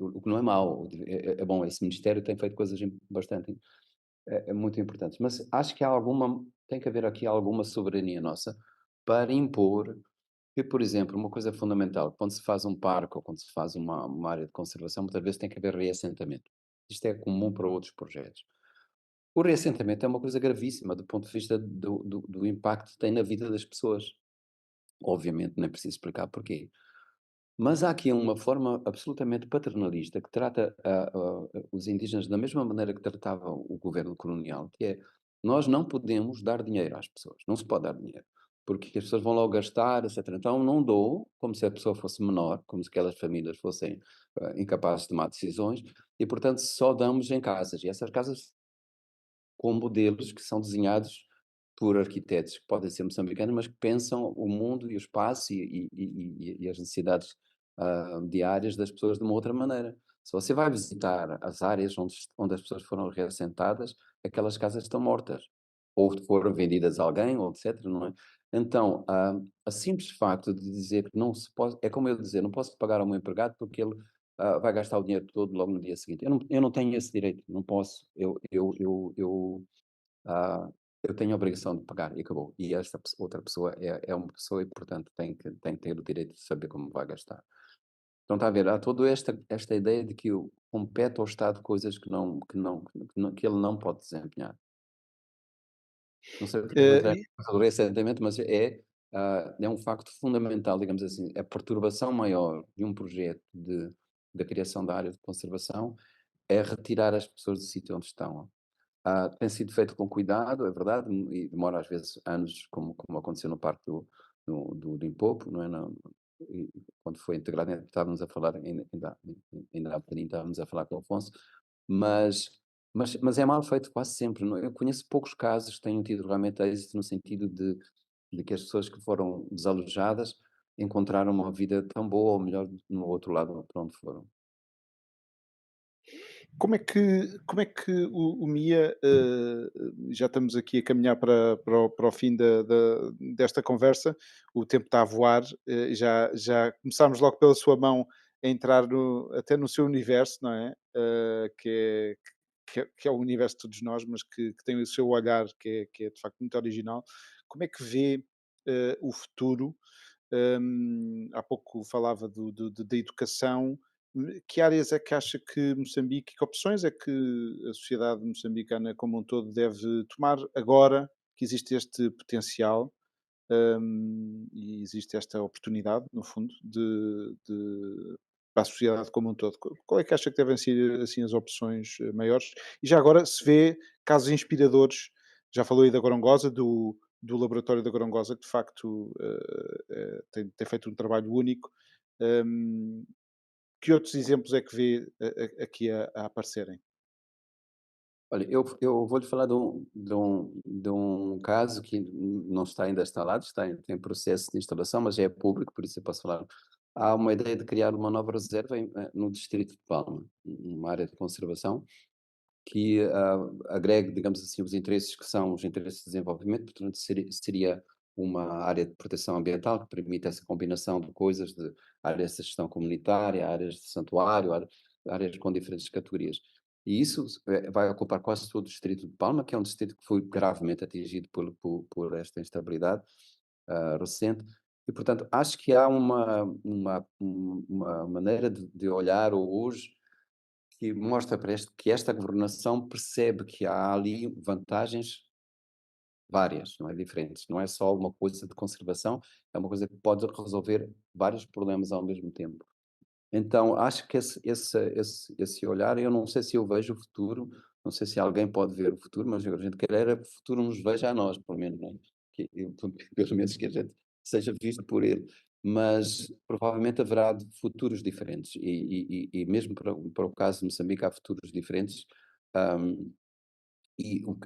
o que não é mau, é bom, esse ministério tem feito coisas bastante, muito importantes, mas acho que tem que haver aqui alguma soberania nossa para impor que, por exemplo, uma coisa fundamental, quando se faz um parque ou quando se faz uma área de conservação, muitas vezes tem que haver reassentamento. Isto é comum para outros projetos. O reassentamento é uma coisa gravíssima do ponto de vista do impacto que tem na vida das pessoas. Obviamente, nem preciso explicar porquê. Mas há aqui uma forma absolutamente paternalista que trata os indígenas da mesma maneira que tratava o governo colonial, que é, nós não podemos dar dinheiro às pessoas, não se pode dar dinheiro, porque as pessoas vão logo gastar, etc. Então não dou, como se a pessoa fosse menor, como se aquelas famílias fossem incapazes de tomar decisões, e portanto só damos em casas, e essas casas com modelos que são desenhados por arquitetos que podem ser moçambicanos, mas que pensam o mundo e o espaço e as necessidades diárias das pessoas de uma outra maneira. Se você vai visitar as áreas onde as pessoas foram reassentadas, aquelas casas estão mortas, ou foram vendidas a alguém, ou etc. Não é? Então, a simples facto de dizer que não se pode, é como eu dizer, não posso pagar ao meu empregado porque ele vai gastar o dinheiro todo logo no dia seguinte. Eu não tenho esse direito, não posso. Ah, eu tenho a obrigação de pagar e acabou. E esta outra pessoa é uma pessoa e, portanto, tem que ter o direito de saber como vai gastar. Então, está a ver, há toda esta ideia de que compete ao Estado coisas que ele não pode desempenhar. Não sei porque vou Eh, entrar e- sobre esse adiantamento, mas é um facto fundamental, digamos assim, a perturbação maior de um projeto da criação da área de conservação é retirar as pessoas do sítio onde estão. Tem sido feito com cuidado, é verdade, e demora às vezes anos, como aconteceu no Parque do Limpopo, não é? E quando foi integrado, estávamos a falar, ainda há bocadinho estávamos a falar com o Afonso, mas, mas é mal feito quase sempre. Não é? Eu conheço poucos casos que tenham tido realmente êxito no sentido de que as pessoas que foram desalojadas encontraram uma vida tão boa ou melhor no outro lado para onde foram. como é que o MIA, já estamos aqui a caminhar para o fim desta conversa, o tempo está a voar, já começámos logo pela sua mão a entrar até no seu universo, não é? Que é o universo de todos nós, mas que tem o seu olhar que é de facto muito original. Como é que vê o futuro? Há pouco falava da educação. Que áreas é que acha que Moçambique, que opções é que a sociedade moçambicana como um todo deve tomar agora que existe este potencial, e existe esta oportunidade, no fundo, para a sociedade como um todo? Qual é que acha que devem ser assim as opções maiores? E já agora, se vê casos inspiradores, já falou aí da Gorongosa, do laboratório da Gorongosa, que de facto tem feito um trabalho único. Hum, que outros exemplos é que vê aqui a aparecerem? Olha, eu vou lhe falar de um caso que não está ainda instalado, tem processo de instalação, mas é público, por isso eu posso falar. Há uma ideia de criar uma nova reserva no distrito de Palma, uma área de conservação, que agregue, digamos assim, os interesses que são os interesses de desenvolvimento, portanto seria uma área de proteção ambiental que permite essa combinação de coisas, de áreas de gestão comunitária, áreas de santuário, áreas com diferentes categorias. E isso vai ocupar quase todo o distrito de Palma, que é um distrito que foi gravemente atingido por esta instabilidade recente. E, portanto, acho que há uma maneira de olhar hoje que mostra que esta governação percebe que há ali vantagens várias, não é, diferentes. Não é só uma coisa de conservação, é uma coisa que pode resolver vários problemas ao mesmo tempo. Então, acho que esse olhar, eu não sei se eu vejo o futuro, não sei se alguém pode ver o futuro, mas a gente quer que o futuro nos veja a nós, pelo menos, não é? Pelo menos que a gente seja visto por ele, mas provavelmente haverá futuros diferentes e mesmo para o caso de Moçambique há futuros diferentes, hum, e o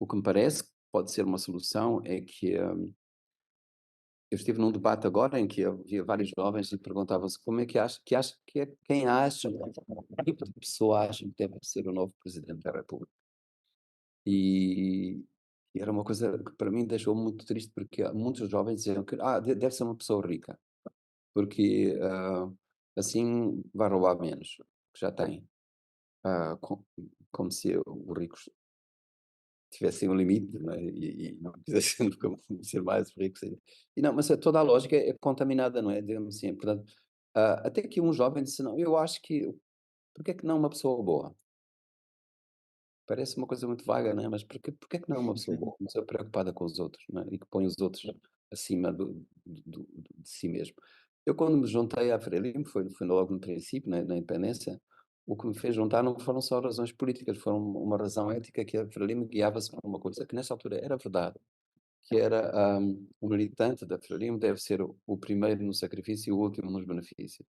que me parece que pode ser uma solução é que eu estive num debate agora em que havia vários jovens e perguntava-se como é quem acha, que tipo de pessoa acha que deve ser o novo presidente da República. E, e era uma coisa que para mim deixou muito triste, porque muitos jovens diziam que deve ser uma pessoa rica, porque assim vai roubar menos, que já tem. Como se os ricos tivessem um limite, não é? E não quisessem nunca ser mais ricos. E não, mas toda a lógica é contaminada, não é? Digamos assim. Portanto, até que um jovem disse, não, eu acho que, porque é que não uma pessoa boa? Parece uma coisa muito vaga, não é? Mas porque é que não é uma pessoa boa? Uma pessoa preocupada com os outros, não é? E que põe os outros acima de si mesmo. Eu, quando me juntei à Frelimo, foi logo no princípio, na independência, o que me fez juntar não foram só razões políticas, foram uma razão ética, que a Frelimo guiava-se para uma coisa que nessa altura era verdade, que era o militante da Frelimo deve ser o primeiro no sacrifício e o último nos benefícios.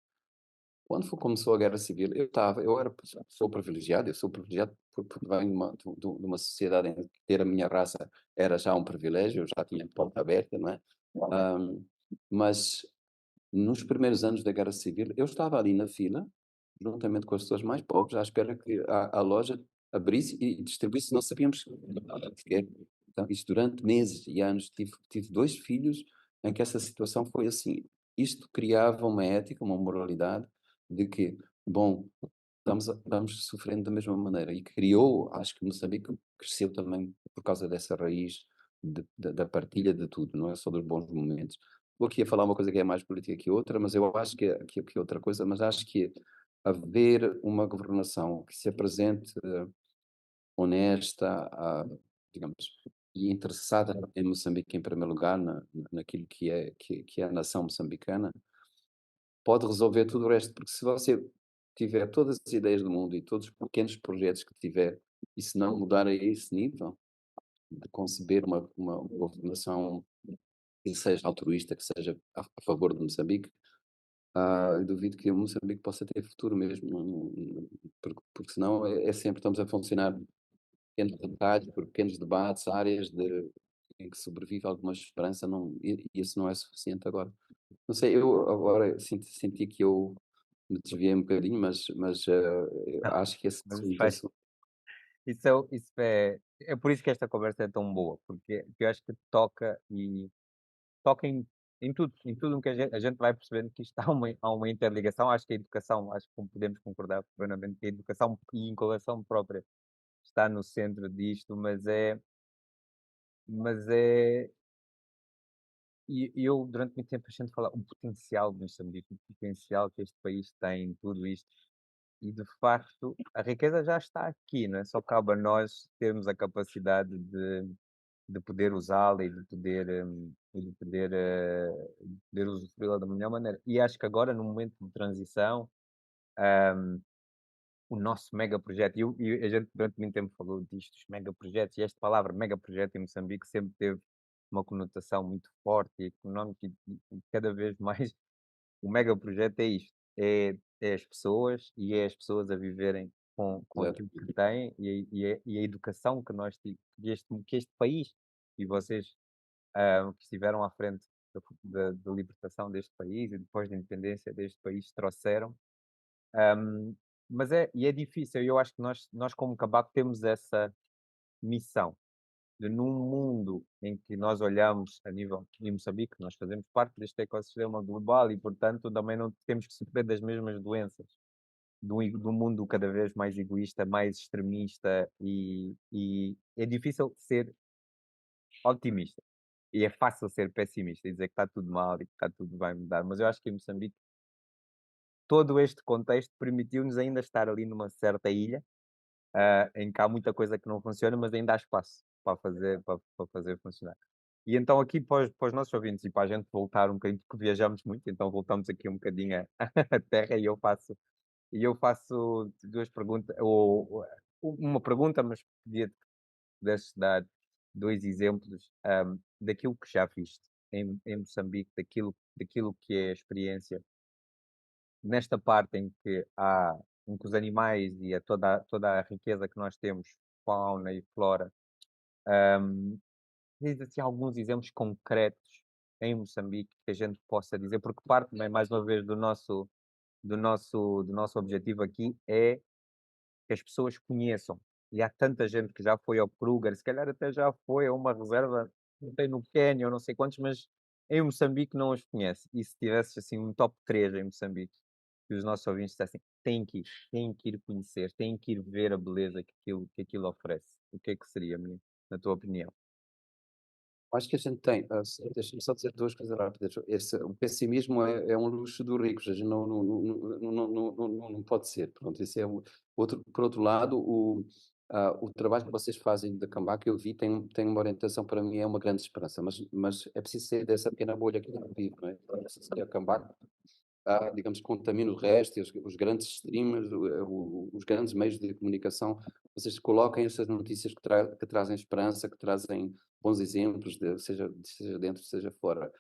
Quando começou a Guerra Civil, eu era sou privilegiado, eu sou privilegiado porque venho de uma sociedade em que ter a minha raça era já um privilégio, eu já tinha porta aberta, não é? Ahm, mas nos primeiros anos da Guerra Civil, eu estava ali na fila, juntamente com as pessoas mais pobres, à espera que a loja abrisse e distribuísse, não sabíamos nada sequer. Então, isto durante meses e anos, tive 2 filhos em que essa situação foi assim. Isto criava uma ética, uma moralidade de que, bom, vamos sofrendo da mesma maneira. E criou, acho que Moçambique cresceu também por causa dessa raiz da partilha de tudo, não é só dos bons momentos. Vou aqui a falar uma coisa que é mais política que outra, mas eu acho que outra coisa, mas acho que haver uma governação que se apresente honesta, digamos, e interessada em Moçambique em primeiro lugar, naquilo que é a nação moçambicana, pode resolver tudo o resto, porque se você tiver todas as ideias do mundo e todos os pequenos projetos que tiver, e se não mudar a esse nível, de conceber uma governação que seja altruísta, que seja a favor de Moçambique, eu duvido que Moçambique possa ter futuro mesmo, porque senão é sempre estamos a funcionar por pequenos detalhes, por pequenos debates, áreas em que sobrevive alguma esperança, e isso não é suficiente agora. Não sei, eu agora senti que eu me desviei um bocadinho, mas eu Não, acho que esse mas assunto isso é por isso que esta conversa é tão boa, porque eu acho que toca em tudo o que a gente vai percebendo que isto há uma interligação. Acho que a educação, acho que podemos concordar plenamente que a educação e a inclusão própria está no centro disto, mas e eu durante muito tempo a gente fala o potencial de Moçambique, o potencial que este país tem em tudo isto, e de facto a riqueza já está aqui, não é? Só cabe a nós termos a capacidade de poder usá-la e de poder usufruí-la da melhor maneira. E acho que agora, no momento de transição, o nosso megaprojeto, e a gente durante muito tempo falou disto, os megaprojetos, e esta palavra megaprojeto em Moçambique sempre teve uma conotação muito forte e económica, e cada vez mais o megaprojeto é isto, é as pessoas, e é as pessoas a viverem com claro. aquilo que têm, e a educação que este país e vocês que estiveram à frente da libertação deste país e depois da independência deste país trouxeram. Ahm, mas é difícil, e eu acho que nós como Cabaco temos essa missão de, num mundo em que nós olhamos a nível de Moçambique, nós fazemos parte deste ecossistema global e, portanto, também não temos que sofrer das mesmas doenças do mundo cada vez mais egoísta, mais extremista, e é difícil ser otimista. E é fácil ser pessimista e dizer que está tudo mal e que está tudo vai mudar, mas eu acho que em Moçambique todo este contexto permitiu-nos ainda estar ali numa certa ilha, em que há muita coisa que não funciona, mas ainda há espaço para fazer funcionar. E então aqui para os nossos ouvintes e para a gente voltar um bocadinho, porque viajamos muito, então voltamos aqui um bocadinho à terra, e eu faço 2 perguntas, ou uma pergunta, mas podia pudesses dar 2 exemplos, daquilo que já viste em Moçambique, daquilo que é a experiência, nesta parte em que os animais e toda a riqueza que nós temos, fauna e flora, hum, tens assim alguns exemplos concretos em Moçambique que a gente possa dizer, porque parte também, mais uma vez, do nosso objetivo aqui é que as pessoas conheçam. E há tanta gente que já foi ao Kruger, se calhar até já foi a uma reserva, não sei, no Quénia ou não sei quantos, mas em Moçambique não os conhece. E se tivesse assim um top 3 em Moçambique, que os nossos ouvintes dissessem, têm que ir conhecer, têm que ir ver a beleza que aquilo oferece. O que é que seria, menino, na tua opinião? Acho que a gente tem, deixa-me só dizer duas coisas rápidas. O pessimismo é um luxo dos ricos, a gente não pode ser. Pronto, isso é por outro lado, o trabalho que vocês fazem de comeback, eu vi, tem uma orientação, para mim é uma grande esperança, mas é preciso sair dessa pequena bolha que eu vivo, não é? É preciso sair a comeback, digamos, contamina o resto, e os grandes streamers, os grandes meios de comunicação, vocês coloquem essas notícias que trazem esperança, que trazem bons exemplos, seja dentro, seja fora.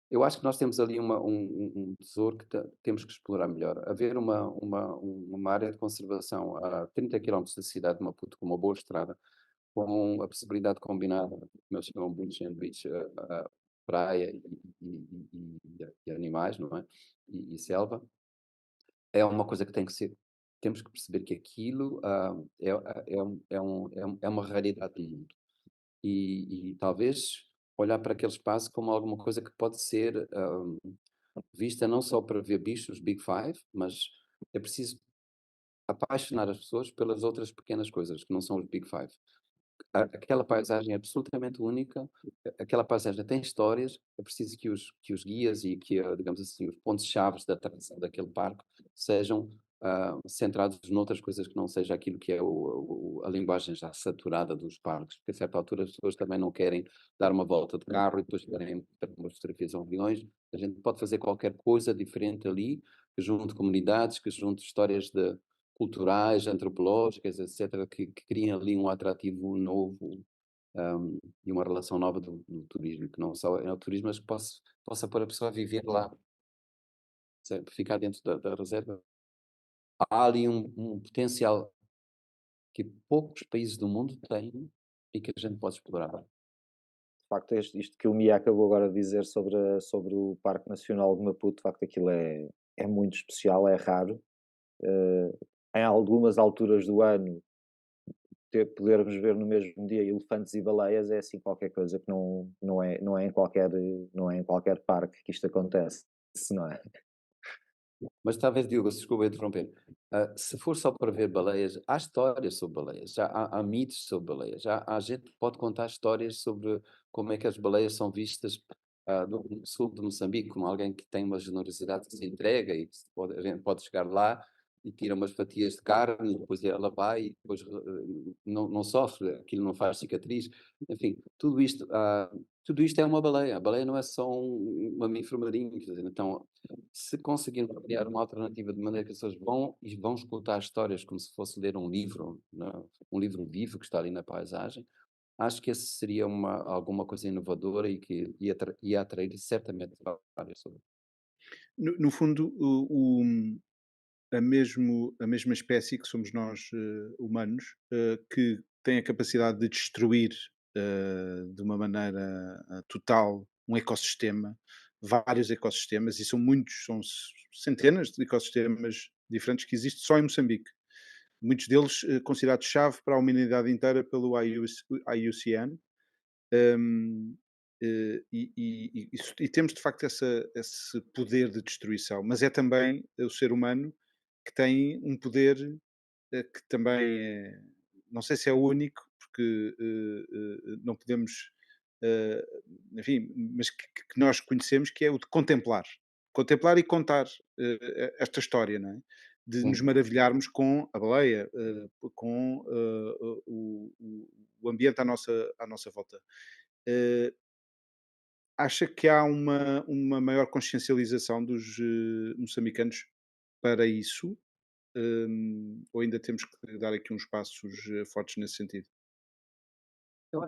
Eu acho que nós temos ali um tesouro que temos que explorar melhor. Haver uma área de conservação a 30 quilómetros da cidade de Maputo, com uma boa estrada, com a possibilidade combinada, como eles chamam Beach and Beach, praia e animais, não é? E selva, é uma coisa que tem que ser. Temos que perceber que aquilo é uma raridade do mundo. E talvez olhar para aquele espaço como alguma coisa que pode ser vista não só para ver bichos, Big Five, mas é preciso apaixonar as pessoas pelas outras pequenas coisas que não são os Big Five. Aquela paisagem é absolutamente única, aquela paisagem tem histórias, é preciso que os guias e que, digamos assim, os pontos-chave da atração daquele parque sejam centrados noutras coisas que não seja aquilo que é a linguagem já saturada dos parques, porque a certa altura as pessoas também não querem dar uma volta de carro e depois querem ter umas fotografias aos aviões. A gente pode fazer qualquer coisa diferente ali, que junte comunidades, que junte histórias culturais, antropológicas, etc., que criem ali um atrativo novo, e uma relação nova do turismo, que não só é o turismo, mas que possa pôr a pessoa a viver lá, certo? Ficar dentro da reserva. Há ali um potencial que poucos países do mundo têm e que a gente pode explorar. De facto, isto que o Mia acabou agora de dizer sobre o Parque Nacional de Maputo, de facto, aquilo é muito especial, é raro. Eh, em algumas alturas do ano, podermos ver no mesmo dia elefantes e baleias é assim qualquer coisa que não é em qualquer parque que isto acontece, não é? Mas talvez, Diogo, se desculpa interromper, se for só para ver baleias, há histórias sobre baleias, já há mitos sobre baleias, já há gente que pode contar histórias sobre como é que as baleias são vistas no sul de Moçambique, como alguém que tem uma generosidade que se entrega e que a gente pode chegar lá e tira umas fatias de carne, e depois ela vai e depois não sofre, aquilo não faz cicatriz, enfim, tudo isto é uma baleia. A baleia não é só um mamífero marinho, quer dizer, então se conseguirmos criar uma alternativa de maneira que as pessoas vão escutar histórias como se fosse ler um livro, não é? Um livro vivo que está ali na paisagem, acho que esse seria alguma coisa inovadora e que ia atrair certamente várias pessoas. No fundo, a mesma espécie que somos nós, humanos, que tem a capacidade de destruir de uma maneira total um ecossistema, vários ecossistemas, e são muitos, são centenas de ecossistemas diferentes que existem só em Moçambique. Muitos deles considerados chave para a humanidade inteira pelo IUCN. Um, e temos de facto esse poder de destruição, mas é também o ser humano que tem um poder que também é, não sei se é único, porque não podemos, eh, enfim, mas que nós conhecemos, que é o de contemplar e contar esta história, não é? De nos Sim. maravilharmos com a baleia, com o ambiente à nossa volta. Eh, Acha que há uma maior consciencialização dos moçambicanos para isso? Ou ainda temos que dar aqui uns passos fortes nesse sentido?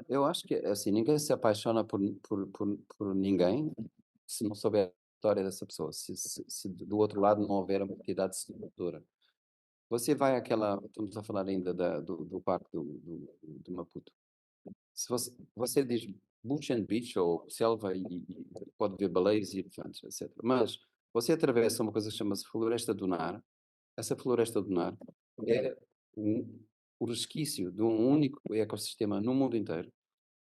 Eu acho que, assim, ninguém se apaixona por ninguém se não souber a história dessa pessoa, se do outro lado não houver uma entidade sedutora. Você vai àquela, estamos a falar ainda do parque do Maputo. Se você diz Bush and Beach ou selva e pode ver baleias e elefantes, etc. Mas você atravessa uma coisa que chama-se Floresta do Nar. Essa Floresta do Nar é um, o resquício de um único ecossistema no mundo inteiro.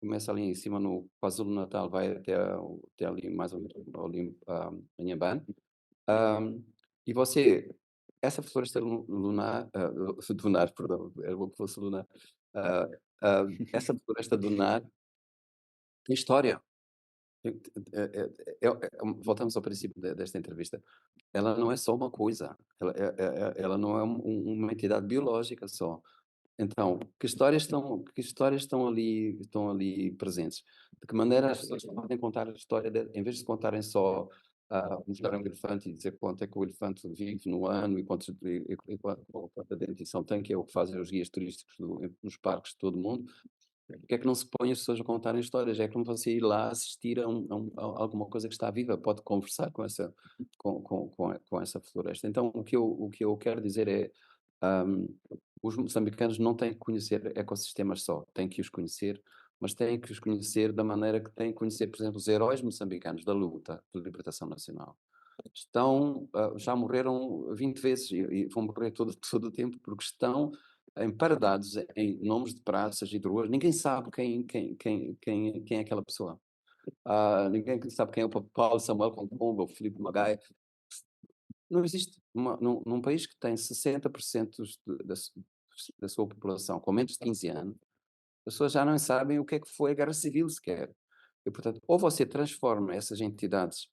Começa ali em cima no KwaZulu-Natal, vai até ali mais ou menos ali, Inhambane. Ahm, e você, essa floresta lunar, dunar, perdão, era bom que fosse lunar. Ah, essa floresta dunar tem história. Voltamos ao princípio desta entrevista. Ela não é só uma coisa, ela não é uma entidade biológica só. Então, que histórias estão ali presentes? De que maneira as pessoas podem contar a história, em vez de contarem só, mostrar um elefante e dizer quanto é que o elefante vive no ano quanta dentição tem, que é o que fazem os guias turísticos nos parques de todo o mundo. Porque é que não se põe as pessoas a contarem histórias? É como você ir lá assistir a alguma coisa que está viva, pode conversar com essa floresta. Então, o que eu quero dizer é, ahm, os moçambicanos não têm que conhecer ecossistemas só, têm que os conhecer, mas têm que os conhecer da maneira que têm que conhecer, por exemplo, os heróis moçambicanos da luta de libertação nacional. Já morreram 20 vezes e vão morrer todo o tempo, porque estão emparadados em nomes de praças e de ruas. Ninguém sabe quem é aquela pessoa. Ninguém sabe quem é o Paulo Samuel Concomba, o Filipe Magaia. Não existe, num país que tem 60% da sua população com menos de 15 anos, as pessoas já não sabem o que é que foi a Guerra Civil sequer. E, portanto, ou você transforma essas entidades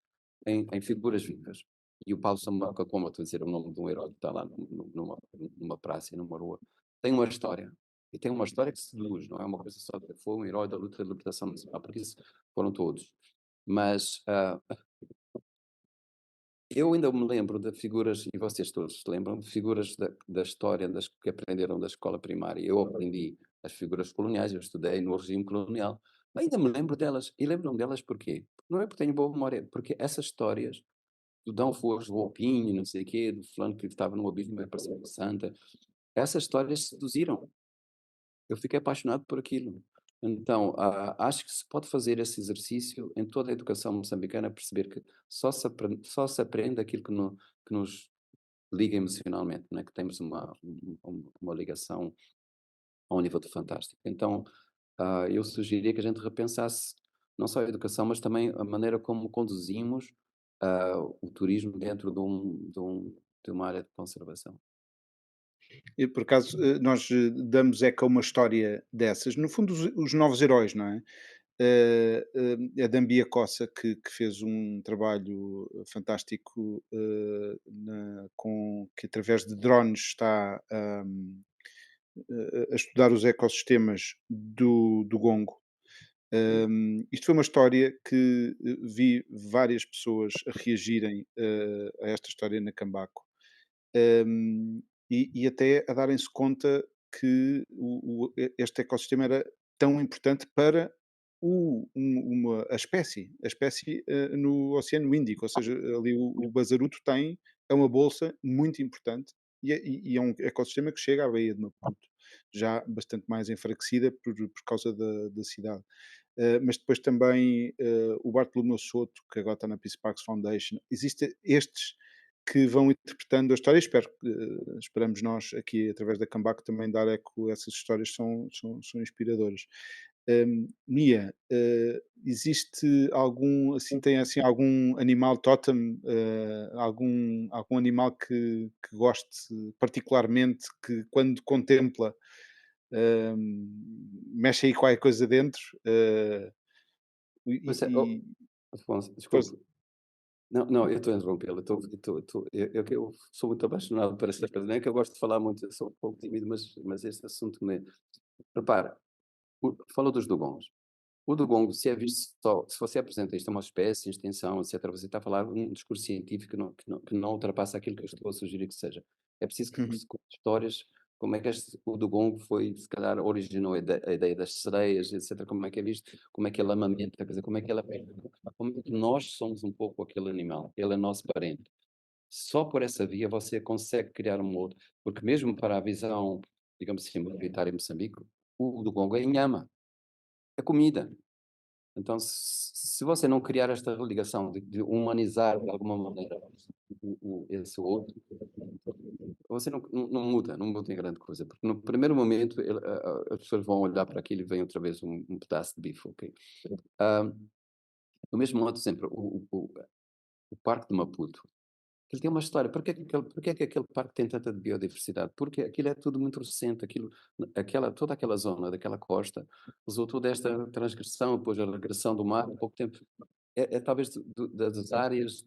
em figuras vivas, e o Paulo Samuel Concomba, estou a dizer o nome de um herói que está lá numa praça e numa rua, tem uma história. E tem uma história que seduz, não é uma coisa só de foi um herói da luta de libertação nacional, porque isso foram todos. Mas eu ainda me lembro de figuras, e vocês todos se lembram, de figuras da história que aprenderam da escola primária. Eu aprendi as figuras coloniais, eu estudei no regime colonial. Ainda me lembro delas. E lembro-me delas porquê? Não é porque tenho boa memória, porque essas histórias do Dão Flores, do Opinho, não sei o quê, do fulano que estava no abismo e apareceu uma santa, essas histórias seduziram. Eu fiquei apaixonado por aquilo. Então, acho que se pode fazer esse exercício em toda a educação moçambicana, perceber que só se aprende aquilo que nos liga emocionalmente, né? Que temos uma ligação a um nível de fantástico. Então, eu sugeriria que a gente repensasse não só a educação, mas também a maneira como conduzimos o turismo dentro de uma área de conservação. E por acaso nós damos eco a uma história dessas, no fundo os novos heróis, não é? A Dambia Cossa que fez um trabalho fantástico que através de drones está a estudar os ecossistemas do Gongo. Isto foi uma história que vi várias pessoas a reagirem a esta história na Cambaco. Um, e até a darem-se conta que este ecossistema era tão importante para a espécie no Oceano Índico, ou seja, ali o Bazaruto é uma bolsa muito importante e é um ecossistema que chega à Baía de Maputo, já bastante mais enfraquecida por causa da cidade. Mas depois também o Bartolomeu Soto, que agora está na Peace Parks Foundation, existem estes que vão interpretando a história. Esperamos nós aqui, através da Cambaco, também dar eco a essas histórias, são inspiradoras. Mia, existe assim, tem assim algum animal totem, algum animal que goste particularmente, que quando contempla, mexe aí qualquer coisa dentro? Pois é, oh, E Afonso, força. desculpe. Não, não, eu estou a interrompê-lo. Eu sou muito apaixonado por estas coisas. Não é que eu gosto de falar muito, eu sou um pouco tímido, mas este assunto me. Repara, falou dos dugongs. O dugongo, se é visto só, se você apresenta isto a uma espécie, extensão, etc., você está a falar um discurso científico que não ultrapassa aquilo que eu estou a sugerir que seja. É preciso que Uhum. se conte histórias como é que o dugong foi, se calhar, originou a ideia das sereias, etc. Como é que é visto, como é que ele amamenta, quer dizer, como é que ela, como é que nós somos um pouco aquele animal, ele é nosso parente. Só por essa via você consegue criar um outro, porque mesmo para a visão, digamos assim, militar em Moçambique, o dugong é inhama, é comida. Então, se você não criar esta ligação de humanizar de alguma maneira esse outro, você não muda em grande coisa, porque no primeiro momento as pessoas vão olhar para aquilo e vem outra vez um pedaço de bife, ok? Ah, do mesmo modo, sempre, o Parque de Maputo, ele tem uma história. Porquê é que aquele parque tem tanta biodiversidade? Porque aquilo é tudo muito recente, toda aquela zona daquela costa resultou desta transgressão, depois a regressão do mar, há pouco tempo. É talvez das áreas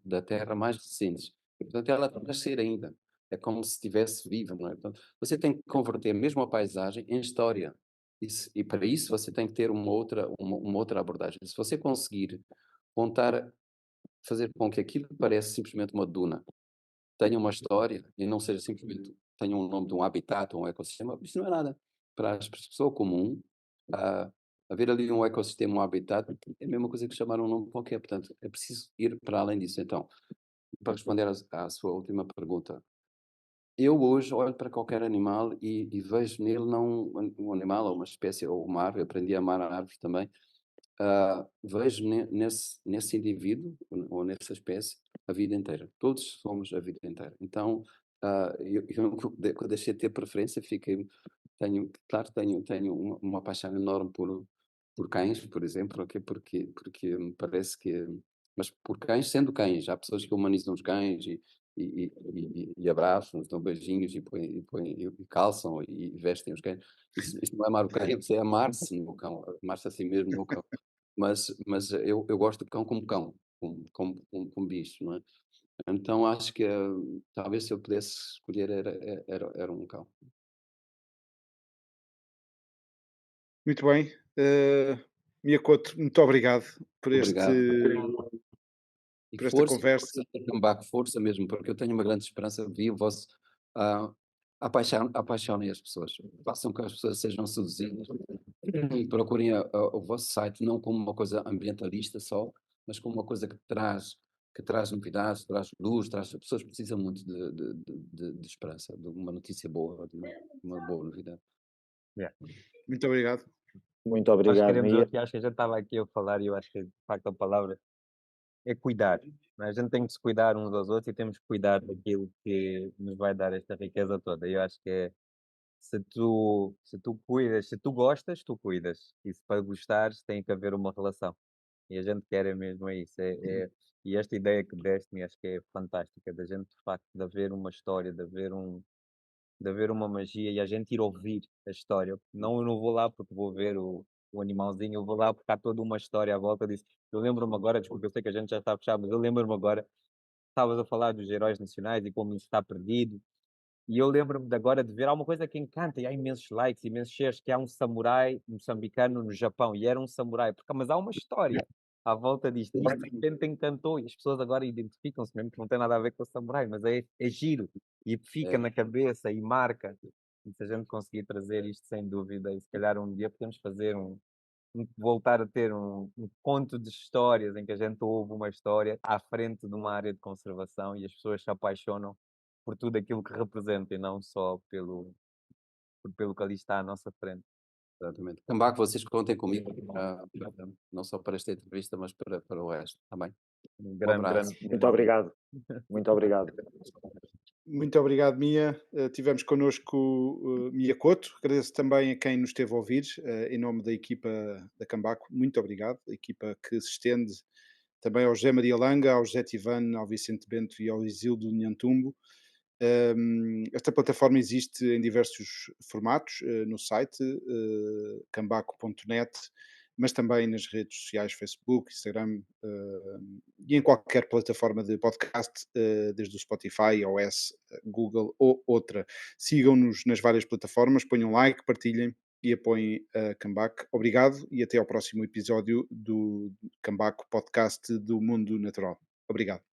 da Terra mais recentes. E, portanto, ela está a nascer ainda. É como se estivesse viva, não é? Portanto, você tem que converter mesmo a paisagem em história. E para isso você tem que ter uma outra abordagem. Se você conseguir contar, fazer com que aquilo que parece simplesmente uma duna tenha uma história e não seja simplesmente tenha um nome de um habitat ou um ecossistema, isso não é nada. Para as pessoas comum, ah, haver ali um ecossistema, um habitat, é a mesma coisa que chamar um nome qualquer. Portanto, é preciso ir para além disso. Então, para responder à sua última pergunta, eu hoje olho para qualquer animal e vejo nele não um animal ou uma espécie, ou uma árvore, aprendi a amar a árvore também, vejo nesse indivíduo ou nessa espécie a vida inteira. Todos somos a vida inteira. Então, eu quando deixei de ter preferência, claro, tenho uma paixão enorme por cães, por exemplo, ok? Porque me parece que, mas por cães sendo cães, há pessoas que humanizam os cães e abraçam, dão beijinhos e calçam e vestem os cães. Isso não é amar o cão, isso é amar-se no cão, amar-se a si mesmo no cão. Mas eu gosto do cão como cão, como bicho, não é? Então acho que talvez se eu pudesse escolher era um cão. Muito bem. Miyakoto, muito obrigado por Obrigado. E por esta força, conversa. Cambacos, força mesmo, porque eu tenho uma grande esperança, vi o vosso, apaixonem as pessoas, façam que as pessoas sejam seduzidas e procurem o vosso site não como uma coisa ambientalista só, mas como uma coisa que traz novidades, traz luz, as pessoas precisam muito de esperança, de uma notícia boa, de uma boa novidade. Yeah. Muito obrigado. Muito Nós obrigado, queremos, Mia. acho que a gente estava aqui a falar e eu acho que de facto a palavra é cuidar. Não é? A gente tem que se cuidar uns aos outros e temos que cuidar daquilo que nos vai dar esta riqueza toda. Eu acho que é, se tu cuidas, se tu gostas, tu cuidas. E se para gostares, tem que haver uma relação. E a gente quer é mesmo isso. E esta ideia que deste-me acho que é fantástica, da gente de facto de haver uma história, de haver uma magia e a gente ir ouvir a história. Não, eu não vou lá porque vou ver o animalzinho, eu vou lá porque há toda uma história à volta disso. Eu lembro-me agora, desculpa, eu sei que a gente já está a fechar, mas eu lembro-me agora, estavas a falar dos heróis nacionais e como isso está perdido. E eu lembro-me de agora de ver alguma coisa que encanta, e há imensos likes, imensos shares, que há um samurai moçambicano no Japão, e era um samurai, mas há uma história à volta disto, e isto de repente encantou, e as pessoas agora identificam-se mesmo que não tem nada a ver com o samurai, mas é giro, e fica É, na cabeça, e marca. E se a gente conseguir trazer isto sem dúvida, e se calhar um dia podemos fazer voltar a ter um conto de histórias em que a gente ouve uma história à frente de uma área de conservação e as pessoas se apaixonam por tudo aquilo que representa e não só pelo que ali está à nossa frente. exatamente. Cambaco, vocês contem comigo, não só para esta entrevista, mas para o resto, está bem? Um Um grande, abraço. grande Muito obrigado. Muito obrigado. Muito obrigado, Mia. Tivemos connosco Mia Couto. Agradeço também a quem nos esteve a ouvir, em nome da equipa da Cambaco. Muito obrigado. A equipa que se estende também ao José Maria Langa, ao José Tivane, ao Vicente Bento e ao Isildo Nhantumbo. Esta plataforma existe em diversos formatos, no site cambaco.net, mas também nas redes sociais, Facebook, Instagram, e em qualquer plataforma de podcast, desde o Spotify, iOS, Google ou outra. Sigam-nos nas várias plataformas, ponham like, partilhem e apoiem a Cambaco. Obrigado e até ao próximo episódio do Cambaco Podcast do Mundo Natural. Obrigado.